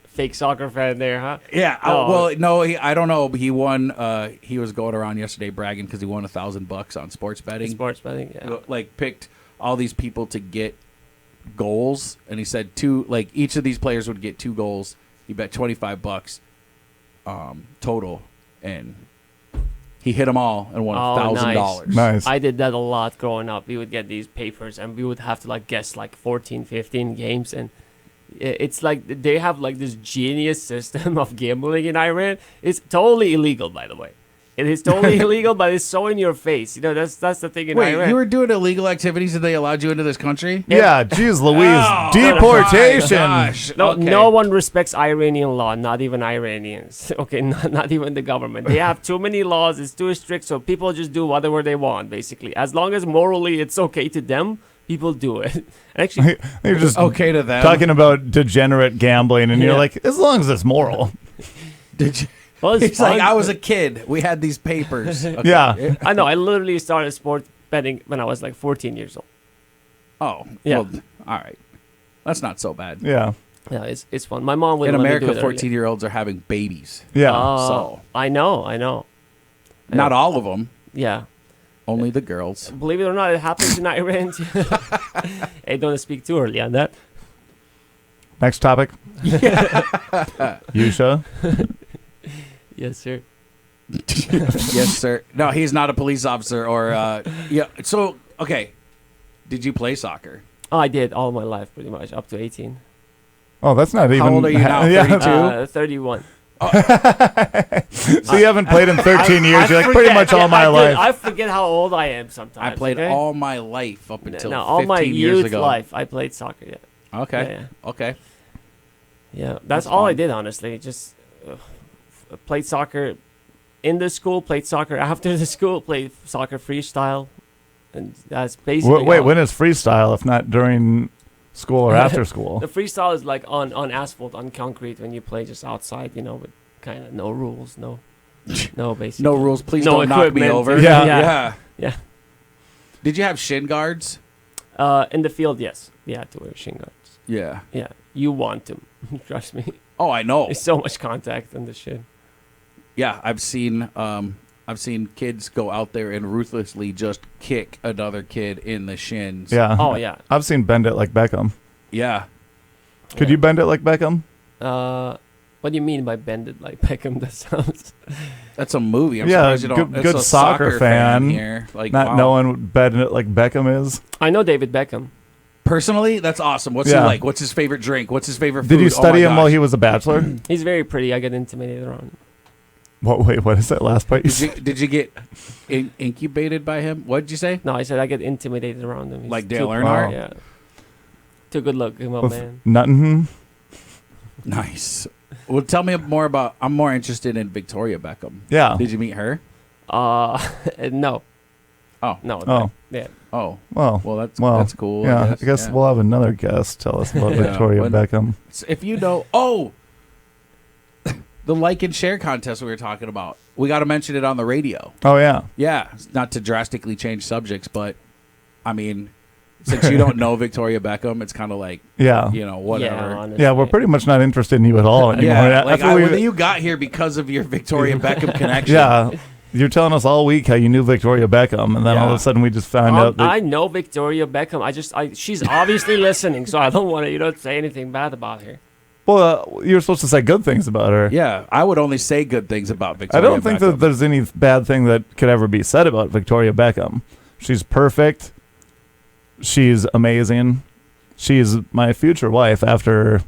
Fake soccer fan there, huh? yeah. Oh. Well, no, I don't know. He won. He was going around yesterday bragging because he won $1,000 on sports betting. Sports betting, yeah. Like picked all these people to get goals, and he said each of these players would get 2 goals. He bet $25 total, and he hit them all and won $1,000. Nice. I did that a lot growing up. We would get these papers, and we would have to guess 14, 15 games, and it's like they have this genius system of gambling in Iran. It's totally illegal, by the way. It is totally illegal, but it's so in your face. That's the thing in Iran. Wait, you were doing illegal activities and they allowed you into this country? Yeah, geez Louise. Oh, Deportation. my gosh. No, Okay. no one respects Iranian law, not even Iranians. Okay, not even the government. They have too many laws. It's too strict, so people just do whatever they want, basically. As long as morally it's okay to them, people do it. Actually, You're just Okay to them. talking about degenerate gambling, and you're Yeah. like, as long as it's moral. Did you? well, it's He's like, fun. I was a kid. We had these papers. Okay. Yeah. I know. I literally started sports betting when I was 14 years old. Oh. Yeah. Well, all right. That's not so bad. Yeah. Yeah, it's fun. My mom would In let me do America, it 14-year-olds are having babies. Yeah. So. I know. Not all of them. Yeah. Only the girls. Believe it or not, it happens in Iran. Hey, don't speak too early on that. Next topic. Yousha. Yes, sir. Yes, sir. No, he's not a police officer or yeah. So okay, did you play soccer? Oh, I did all my life, pretty much, up to 18. Oh, that's not even. How old are you now? Yeah. 32? 31. So you haven't played in 13 years. You're like, pretty much all my life. I forget how old I am sometimes. I played okay? all my life up until all 15 my years youth ago. life. I played soccer. Yeah. Okay. Okay. Yeah, that's That's all I fun. did, honestly. Just played soccer in the school, played soccer after the school, played soccer freestyle, and that's basically. Wait, all. when is freestyle if not during school or after school? The freestyle is like on asphalt, on concrete, when you play just outside, with kind of no rules, no basically. No rules. Please No don't knock me equipment. over. Yeah. Yeah. Did you have shin guards? In the field, yes, we had to wear shin guards. Yeah. Yeah, you want to, trust me. Oh, I know. There's so much contact on the shin. Yeah, I've seen kids go out there and ruthlessly just kick another kid in the shins. Yeah. Oh yeah. I've seen bend it like Beckham. Yeah. Could you bend it like Beckham? What do you mean by bended like Beckham? That sounds. That's a movie. I'm Yeah, surprised you don't. good it's a soccer fan. here. Like, Not wow. knowing what bend it like Beckham is. I know David Beckham. Personally, that's awesome. What's Yeah. he like? What's his favorite drink? What's his favorite food? Did you study oh him my while gosh. he was a bachelor? He's very pretty. I get intimidated around him. What is that last part you Did you, said? did you get incubated by him? What did you say? No, I said I get intimidated around him. He's Like Dale too- Earnhardt? Yeah. Too good looking, my With man. Nutton? Nice. Well, tell me more about. I'm more interested in Victoria Beckham. Yeah. Did you meet her? No. Oh. No. Oh. Yeah. Oh. Well, Well, that's cool. yeah, I guess yeah. we'll have another guest tell us about Yeah, Victoria when- Beckham. So if you know, oh, the like and share contest we were talking about. We got to mention it on the radio. Oh, yeah. Yeah, not to drastically change subjects, but I mean, since you don't know Victoria Beckham, it's kind of like, Yeah. whatever. Yeah, honestly. Yeah, we're pretty much not interested in you at all anymore. Yeah, like After we- when you got here because of your Victoria Beckham connection. yeah. You're telling us all week how you knew Victoria Beckham, and then all of Yeah. a sudden we just found out that. I know Victoria Beckham. She's obviously listening, so I don't want to, say anything bad about her. Well, you're supposed to say good things about her. Yeah, I would only say good things about I Victoria don't think Beckham. that there's any bad thing that could ever be said about Victoria Beckham. She's perfect. She's amazing. She's my future wife after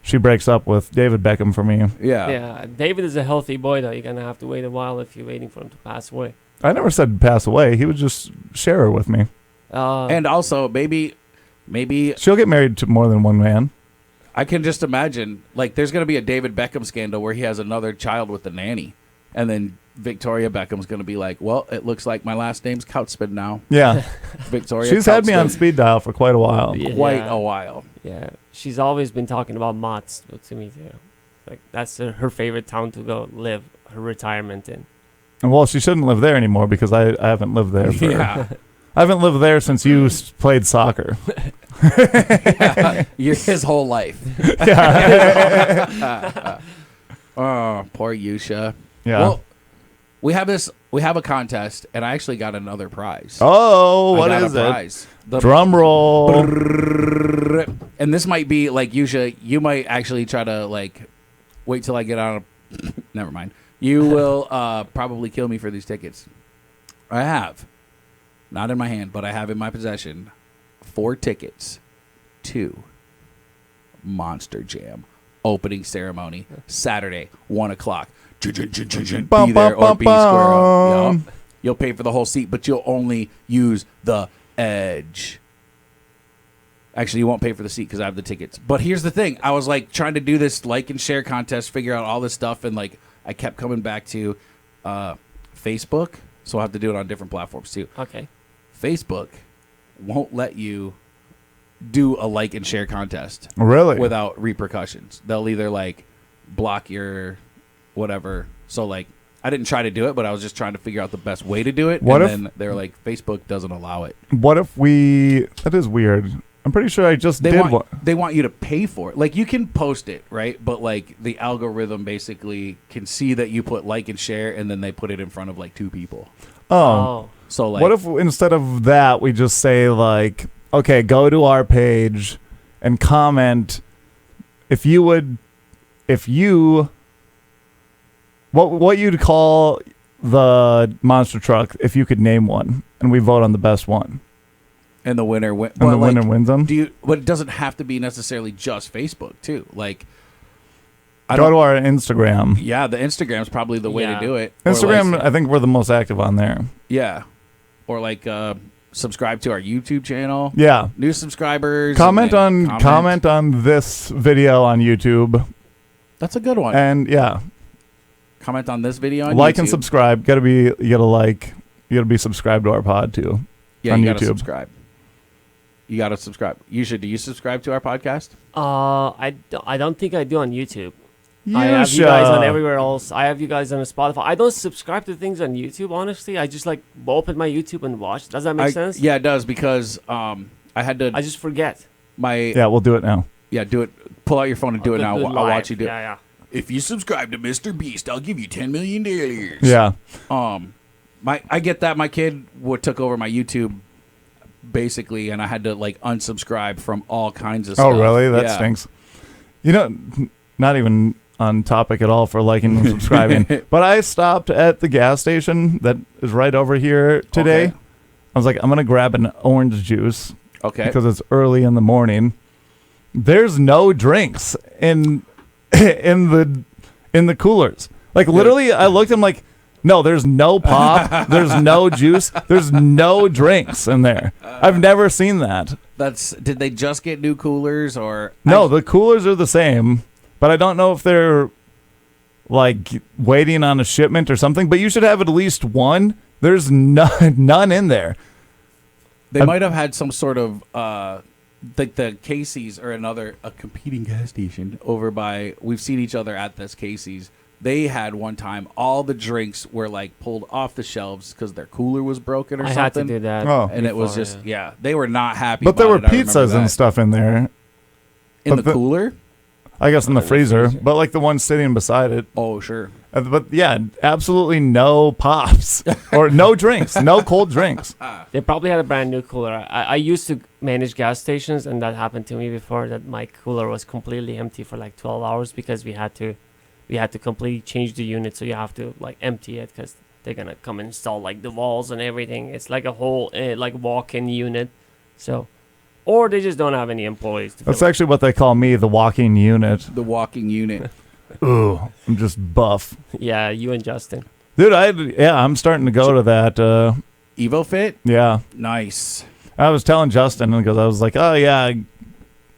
she breaks up with David Beckham for me. Yeah, David is a healthy boy, though. You're going to have to wait a while if you're waiting for him to pass away. I never said pass away. He would just share her with me. And also, maybe She'll get married to more than one man. I can just imagine, like, there's going to be a David Beckham scandal where he has another child with the nanny. And then Victoria Beckham's going to be like, well, it looks like my last name's Kautzman now. Yeah. Victoria She's had me on Kautzman. speed dial for quite a while. Yeah. Quite a while. Yeah, she's always been talking about Mott's to me, too. Like, that's her favorite town to go live her retirement in. And well, she shouldn't live there anymore because I haven't lived there for. Yeah. I haven't lived there since you played soccer. His whole life. Yeah. Oh, poor Yousha. Yeah. Well, we have a contest, and I actually got another prize. Oh, I what got is a it? prize. The Drum roll. And this might be like Yousha. You might actually try to like wait till I get on. Never mind. You will probably kill me for these tickets. I have, not in my hand, but I have in my possession 4 tickets to Monster Jam opening ceremony Saturday 1:00. Be there or be square up. Yup. You'll pay for the whole seat, but you'll only use the edge. Actually, you won't pay for the seat because I have the tickets. But here's the thing. I was like trying to do this like and share contest, figure out all this stuff, and like I kept coming back to Facebook. So I'll have to do it on different platforms too. Okay. Facebook won't let you do a like and share contest Really? without repercussions. They'll either like block your whatever. So like I didn't try to do it, but I was just trying to figure out the best way to do it. What and if- then they're like, Facebook doesn't allow it. What if we? That is weird. I'm pretty sure I just They did want one. they want you to pay for it. Like you can post it, right? But like the algorithm basically can see that you put like and share, and then they put it in front of like 2 people. Oh. So like, What if instead of that we just say like, okay, go to our page and comment if you What you'd call the monster truck if you could name one, and we vote on the best one, And the winner wins. and the winner wins them. But it doesn't have to be necessarily just Facebook too. Like, Go to our Instagram. Yeah, the Instagram's probably the way to do it. Or Instagram, like, I think we're the most active on there. yeah, or like subscribe to our YouTube channel. Yeah. New subscribers. Comment on this video on YouTube. That's a good one. And yeah, Comment on this video on like YouTube. and subscribe. You gotta be subscribed to our pod too. Yeah, on you gotta YouTube. subscribe. You gotta subscribe. Do you subscribe to our podcast? I don't think I do on YouTube. I have you guys on everywhere else. I have you guys on Spotify. I don't subscribe to things on YouTube, honestly. I just like open my YouTube and watch. Does that make sense? Yeah, it does, because I just forget. Yeah, we'll do it now. Yeah, do it. Pull out your phone and do it now. I'll watch you do it. Yeah. If you subscribe to Mr. Beast, I'll give you $10 million. Yeah. I get that. My kid took over my YouTube basically, and I had to like unsubscribe from all kinds of stuff. Oh, really? That stinks. You know, not even on topic at all for liking and subscribing, but I stopped at the gas station that is right over here today. Okay. I was like, I'm gonna grab an orange juice. Okay. Because it's early in the morning. There's no drinks in the coolers. Like literally, I looked. I'm like, no, there's no pop. There's no juice. There's no drinks in there. I've never seen that. Did they just get new coolers or? No, the coolers are the same, but I don't know if they're like waiting on a shipment or something. But you should have at least one. There's none in there. They might have had some sort of like the Casey's or a competing gas station over by. We've seen each other at this Casey's. They had one time all the drinks were like pulled off the shelves because their cooler was broken or something. I had to do that. Oh. And it was just they were not happy. But there about were it. I remember pizzas and that. stuff in there. in but the cooler. I guess in the freezer, but like the one sitting beside it. Oh sure. But yeah, absolutely no pops or no drinks, no cold drinks. They probably had a brand new cooler. I used to manage gas stations, and that happened to me before. That my cooler was completely empty for like 12 hours because we had to completely change the unit. So you have to like empty it because they're gonna come and install like the walls and everything. It's like a whole like walk-in unit. So, or they just don't have any employees. That's actually what they call me, the walking unit. The walking unit. Ooh, I'm just buff. Yeah, you and Justin. Dude, I'm starting to go to that. Evo Fit. Yeah. Nice. I was telling Justin because I was like, oh yeah,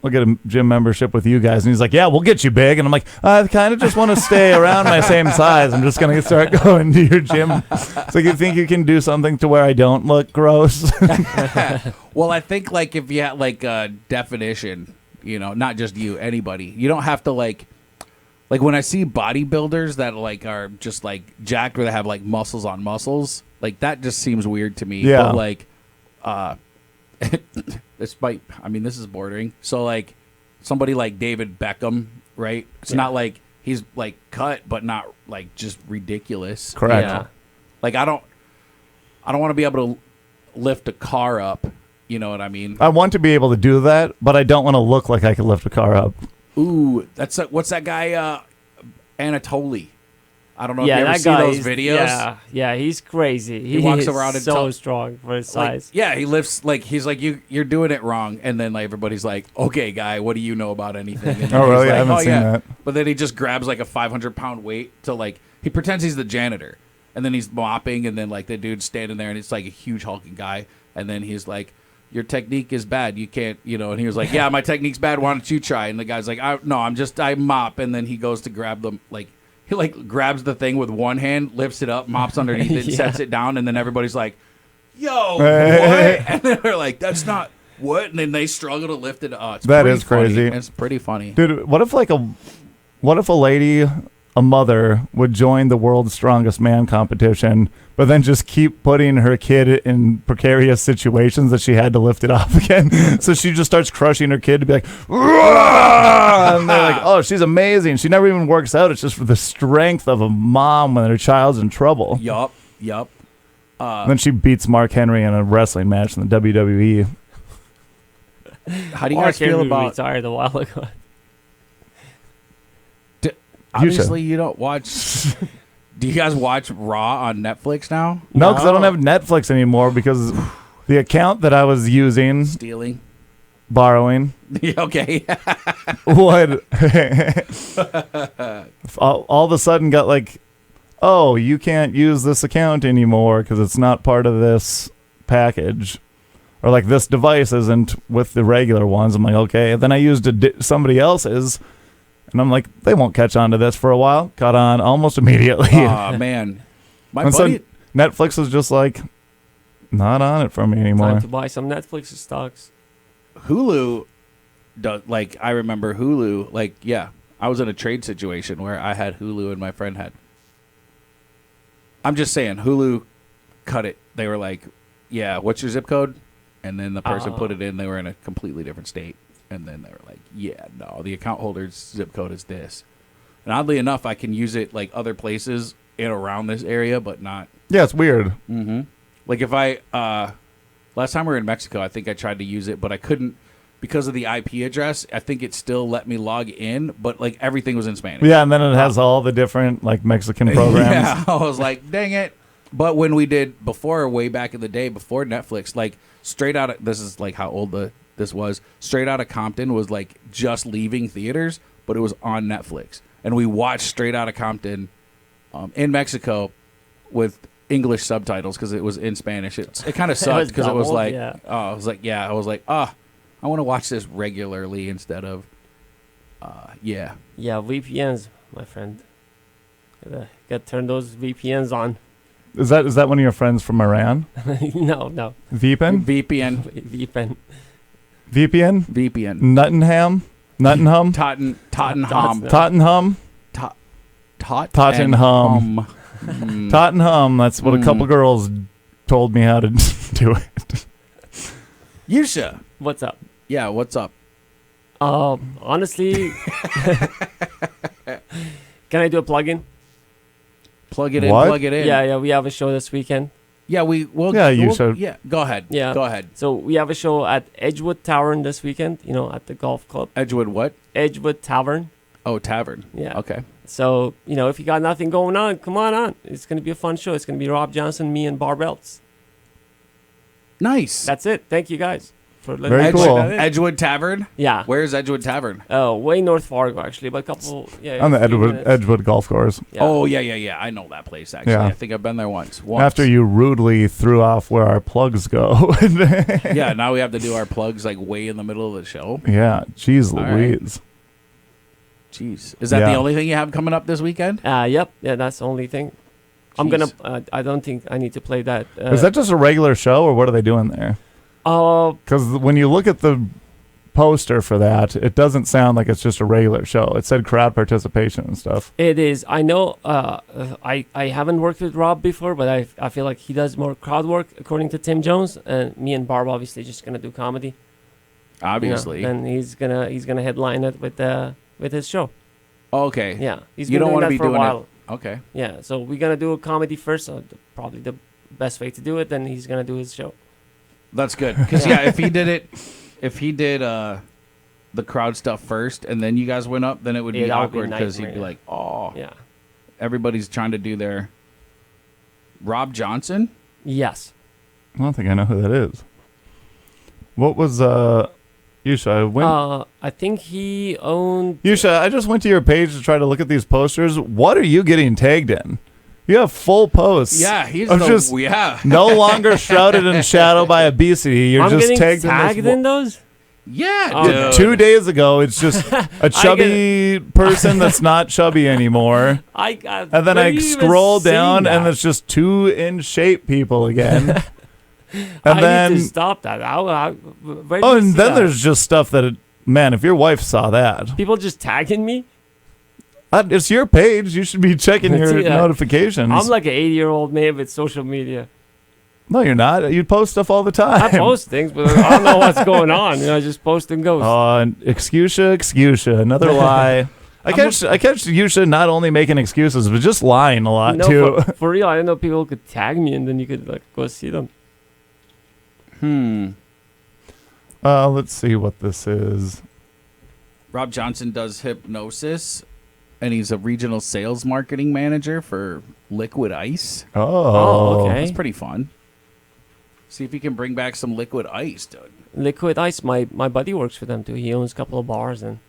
I'll get a gym membership with you guys, and he's like, yeah, we'll get you big, and I'm like, I kind of just want to stay around my same size. I'm just gonna start going to your gym. So you think you can do something to where I don't look gross? Well, I think like if you had like a definition, not just you, anybody, you don't have to like when I see bodybuilders that like are just like jacked or they have like muscles on muscles, like that just seems weird to me. Yeah. But like, this is bordering. So like somebody like David Beckham, right? It's not like he's like cut, but not like just ridiculous. Correct. Yeah. Like I don't want to be able to lift a car up. You know what I mean? I want to be able to do that, but I don't want to look like I can lift a car up. Ooh, what's that guy? Anatoly. I don't know if you ever see those videos. Yeah, he's crazy. He walks around and so strong for his size. He lifts like he's like you're doing it wrong, and then like everybody's like, okay, guy, what do you know about anything? And Oh, really? Like, I haven't seen that. But then he just grabs like a 500-pound weight to like he pretends he's the janitor, and then he's mopping, and then like the dude's standing there, and it's like a huge hulking guy, and then he's like, your technique is bad. You can't, and he was like, yeah, my technique's bad. Why don't you try? And the guy's like, I mop. And then he goes to grab them. Like, he like grabs the thing with one hand, lifts it up, mops underneath it, sets it down. And then everybody's like, yo, what? And then they're like, that's not what? And then they struggle to lift it up. That is crazy. It's pretty funny. Dude, what if a lady, a mother, would join the world's strongest man competition, but then just keep putting her kid in precarious situations that she had to lift it off again? So she just starts crushing her kid to be like, "Rah!" And they're like, oh, she's amazing. She never even works out. It's just for the strength of a mom when her child's in trouble. Yup. Then she beats Mark Henry in a wrestling match in the WWE. How do you guys feel about? Retired a while ago. Obviously, you don't watch. Do you guys watch Raw on Netflix now? No, because I don't have Netflix anymore because the account that I was using, Stealing. borrowing, Okay. would all of a sudden got like, oh, you can't use this account anymore because it's not part of this package. Or like this device isn't with the regular ones. I'm like, okay. And then I used somebody else's, and I'm like, they won't catch on to this for a while. Caught on almost immediately. Oh man, my and buddy. so Netflix is just like not on it for me anymore. Time to buy some Netflix stocks. Hulu does, like, I remember Hulu, like, yeah, I was in a trade situation where I had Hulu and my friend had. I'm just saying, Hulu cut it. They were like, yeah, what's your zip code? And then the person put it in. They were in a completely different state. And then they were like, yeah, no, the account holder's zip code is this. And oddly enough, I can use it like other places in around this area, but not. Yeah, it's weird. Mm-hmm. Like if I, last time we were in Mexico, I think I tried to use it, but I couldn't because of the IP address. I think it still let me log in, but like everything was in Spanish. Yeah, and then it has all the different like Mexican programs. Yeah, I was like, dang it. But when we did before, way back in the day, before Netflix, like straight out of, this is like how old this was, Straight Outta Compton was like just leaving theaters, but it was on Netflix. And we watched Straight Outta Compton in Mexico with English subtitles because it was in Spanish. It kind of sucked because it was like, yeah. I was like, I want to watch this regularly instead of, yeah. Yeah, VPNs, my friend. Gotta turn those VPNs on. Is that one of your friends from Iran? No. VPN? VPN. VPN? VPN. Nottingham? Nottingham? Tottenham. Tottenham? Tottenham. Tottenham. That's what a couple girls told me how to do it. Yousha. What's up? Yeah, what's up? Honestly, can I do a plug-in? Plug it in, What? plug it in. Yeah, we have a show this weekend. Yeah, we'll Yeah, you should. Yeah, go ahead. Yeah. Go ahead. So we have a show at Edgewood Tavern this weekend, at the golf club. Edgewood what? Edgewood Tavern. Oh, tavern. Yeah. Okay. So, if you got nothing going on, come on. It's going to be a fun show. It's going to be Rob Johnson, me, and Barbelts. Nice. That's it. Thank you, guys. For letting Very me cool. check that in. Edgewood Tavern? Yeah. Where's Edgewood Tavern? Way North Fargo, actually, but a couple. Yeah. On the a few minutes. Edgewood Golf Course. Yeah. Oh, yeah. I know that place, actually. Yeah. I think I've been there once. After you rudely threw off where our plugs go. Yeah, now we have to do our plugs like way in the middle of the show. Yeah, jeez All right. Louise. Jeez. Is that Yeah. the only thing you have coming up this weekend? Yep. Yeah, that's the only thing. I'm Jeez. gonna. I don't think I need to play that. Is that just a regular show, or what are they doing there? Because when you look at the poster for that, it doesn't sound like it's just a regular show. It said crowd participation and stuff. It is. I know. I haven't worked with Rob before, but I feel like he does more crowd work, according to Tim Jones. And me and Barb obviously just gonna do comedy. Obviously. And he's gonna headline it with his show. Okay. Yeah. He's You been don't doing want to that be for a doing while. it. Okay. Yeah. So we're gonna do a comedy first. So probably the best way to do it. Then he's gonna do his show. That's good. Because, yeah, if he did the crowd stuff first and then you guys went up, then it would be that would be awkward because he'd be nightmare. like, oh, Yeah. everybody's trying to do their Rob Johnson? Yes. I don't think I know who that is. What was Yousha? I think he owned. Yousha, I just went to your page to try to look at these posters. What are you getting tagged in? You have full posts. Yeah, he's of just yeah. no longer shrouded in shadow by obesity. You're I'm just getting tagged, tagged in this. those. Yeah, Oh, dude. 2 days ago, it's just a chubby person that's not chubby anymore. And And then I scroll down, and it's just 2 in shape people again. And then need to stop that. Where do oh, you and see then that? there's just stuff that man, if your wife saw that, people just tagging me. it's your page. You should be checking your Yeah. notifications. I'm like an 80-year-old man with social media. No, you're not. You post stuff all the time. I post things, but I don't know what's going on. I just post and go. Excusha, another lie. I catch Yousha not only making excuses, but just lying a lot no, too. for real, I didn't know people could tag me and then you could like go see them. Let's see what this is. Rob Johnson does hypnosis. and he's a regional sales marketing manager for Liquid Ice. Oh, okay. That's pretty fun. See if he can bring back some Liquid Ice, dude. Liquid Ice, my buddy works for them too. He owns a couple of bars and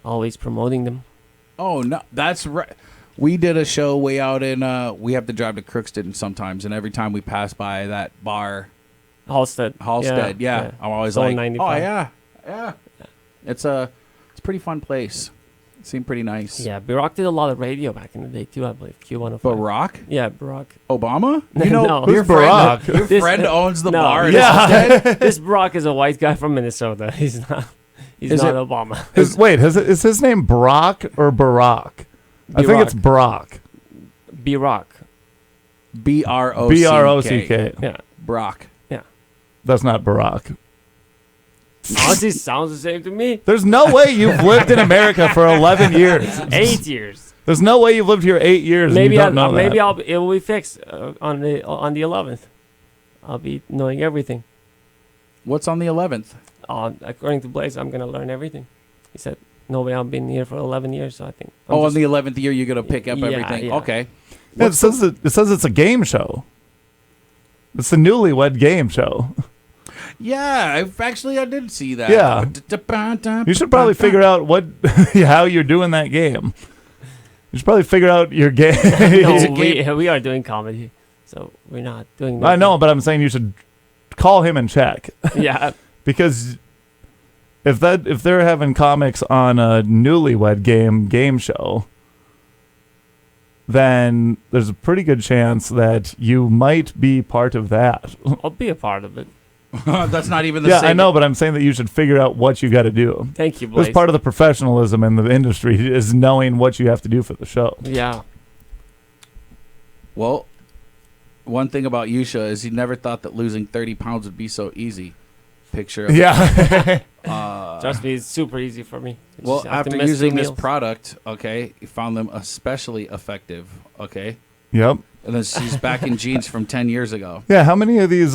always promoting them. Oh no, that's right. We did a show way out in. We have to drive to Crookston sometimes, and every time we pass by that bar, Halstead. yeah. I'm always Zone like, 95. oh yeah. It's a pretty fun place. It seemed pretty nice. Yeah, Barack did a lot of radio back in the day too, I believe. Q105. Barack Yeah, Barack. Obama. No. Your Who's Barack? Friend, your This- friend owns the no. bar. Yeah. This Barack is a white guy from Minnesota. He's not. He's Is not it- Obama. Is his name Brock or Barack? I think it's Brock. Barack. Brock. B-R-O-C-K. Yeah. Brock. That's not Barack. Honestly, sounds the same to me. There's no way you've lived in America for 11 years. 8 years. There's no way you've lived here 8 years. Maybe and you don't know that. it will be fixed on the 11th. I'll be knowing everything. What's on the 11th? According to Blaise, I'm gonna learn everything. He said, "No way, I've been here for 11 years." So I think. On the 11th year, you're gonna pick up Yeah, everything. yeah. Okay. Yeah, it says it's a game show. It's a newlywed game show. Yeah, I did see that. Yeah. You should probably figure out how you're doing that game. You should probably figure out your game. No, we are doing comedy, so we're not doing. I know, but I'm saying you should call him and check. Yeah. Because if they're having comics on a newlywed game show, then there's a pretty good chance that you might be part of that. I'll be a part of it. That's not even the Yeah, same. I know, but I'm saying that you should figure out what you got to do. Thank you, Blaise. That's part of the professionalism in the industry is knowing what you have to do for the show. Yeah. Well, one thing about Yousha is he never thought that losing 30 pounds would be so easy. Picture of Yeah. Trust me, it's super easy for me. I Well, just have to after miss using the this meals. product, okay, he found them especially effective, okay? Yep. And then she's back in jeans from 10 years ago. Yeah. How many of these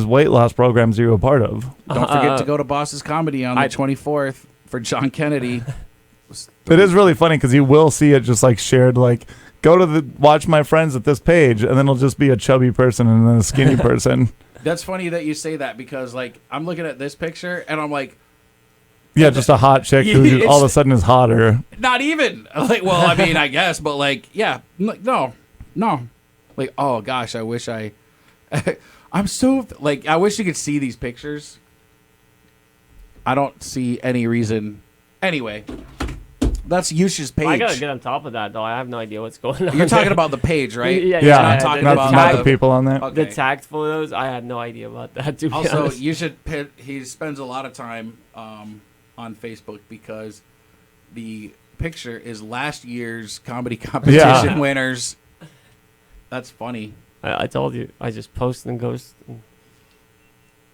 weight loss programs are you a part of? Don't forget to go to Boss's Comedy on the 24th for John Kennedy. It is really funny because you will see it just like shared, like go to watch my friends at this page, and then it'll just be a chubby person and then a skinny person. That's funny that you say that because, like, I'm looking at this picture and I'm like, Yeah, just a hot chick who all of a sudden is hotter. not even. Like, well, I mean, I guess, but like, yeah, no. Like, oh gosh, I wish I'm so like, I wish you could see these pictures. I don't see any reason. Anyway, that's Yousha's page. I gotta get on top of that though. I have no idea what's going on. You're talking about the page, right? Yeah. Yeah, not talking not, about not the- the people on there. Okay. The tagged photos. I had no idea about that. To be Also, honest. he spends a lot of time on Facebook because the picture is last year's comedy competition winners. That's funny. I told you. I just post and ghost.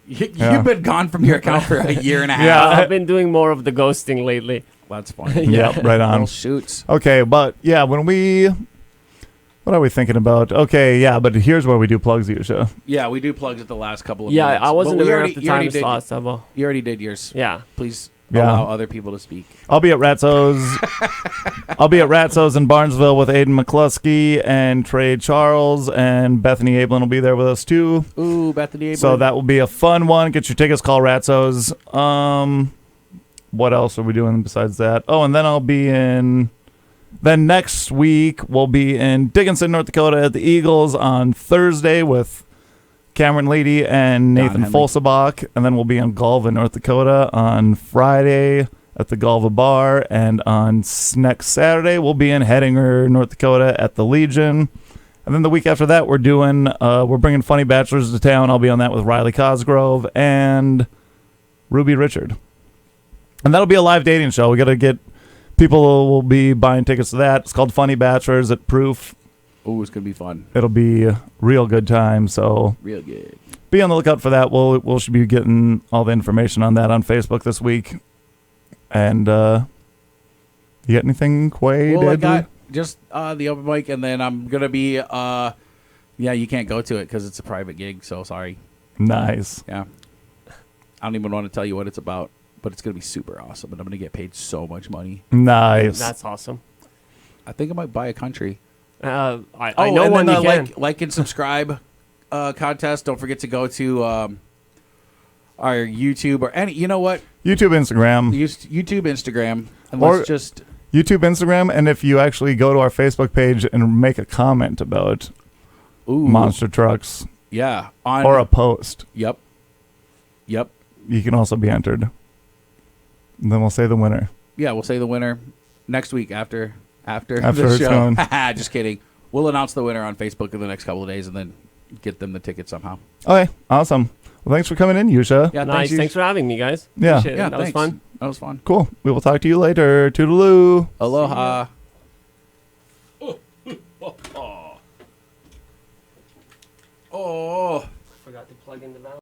Yeah. You've been gone from your account for a year and a half. Yeah. I've been doing more of the ghosting lately. That's funny. Yep, right on. Well, shoots. Okay, but yeah, what are we thinking about? Okay, yeah, but here's where we do plugs, Yousha. Yeah, we do plugs at the last couple of Yeah, minutes. I wasn't But we aware already- of the you already time did- slots. So, You already did yours. yeah. Please Yeah. allow other people to speak. I'll be at Ratzo's. I'll be at Ratzo's in Barnesville with Aiden McCluskey and Trey Charles, and Bethany Ablin will be there with us too. Ooh, Bethany Abrams. So that will be a fun one. Get your tickets. Call Ratzo's. What else are we doing besides that? Oh, and then I'll be in. Then next week we'll be in Dickinson, North Dakota at the Eagles on Thursday with Cameron Leedy and Nathan Henley. Folsabach, and then we'll be in Galva, North Dakota on Friday at the Galva Bar, and on next Saturday we'll be in Hettinger, North Dakota at the Legion, and then the week after that we're bringing Funny Bachelors to town. I'll be on that with Riley Cosgrove and Ruby Richard, and that'll be a live dating show. We got to get people will be buying tickets to that. It's called Funny Bachelors at Proof. Ooh, it's gonna be fun. It'll be a real good time, so Real good. be on the lookout for that. We'll should be getting all the information on that on Facebook this week. And you got anything, Quay? Well, I Deadly? got just the open mic, and then I'm gonna be. Yeah, you can't go to it because it's a private gig. So sorry. Nice. Yeah, I don't even want to tell you what it's about. but it's gonna be super awesome, and I'm gonna get paid so much money. Nice. That's awesome. I think I might buy a country. I know and one then, you can. like and subscribe contest. Don't forget to go to our YouTube or any. You know what? YouTube, Instagram. YouTube, Instagram, and Or- let's just. YouTube, Instagram, and if you actually go to our Facebook page and make a comment about Ooh, monster trucks yeah, on or a post, Yep. you can also be entered. And then we'll say the winner. Yeah, we'll say the winner next week after After the it's show. gone. Just kidding. We'll announce the winner on Facebook in the next couple of days, and then get them the ticket somehow. Okay, awesome. Well, thanks for coming in, Yusha. Yeah, Nice. you. Thanks for having me, guys. Yeah. Appreciate it. Yeah, that was thanks. fun. That was fun. Cool. We will talk to you later. Toodaloo. Aloha. Oh. Forgot to plug in the valve.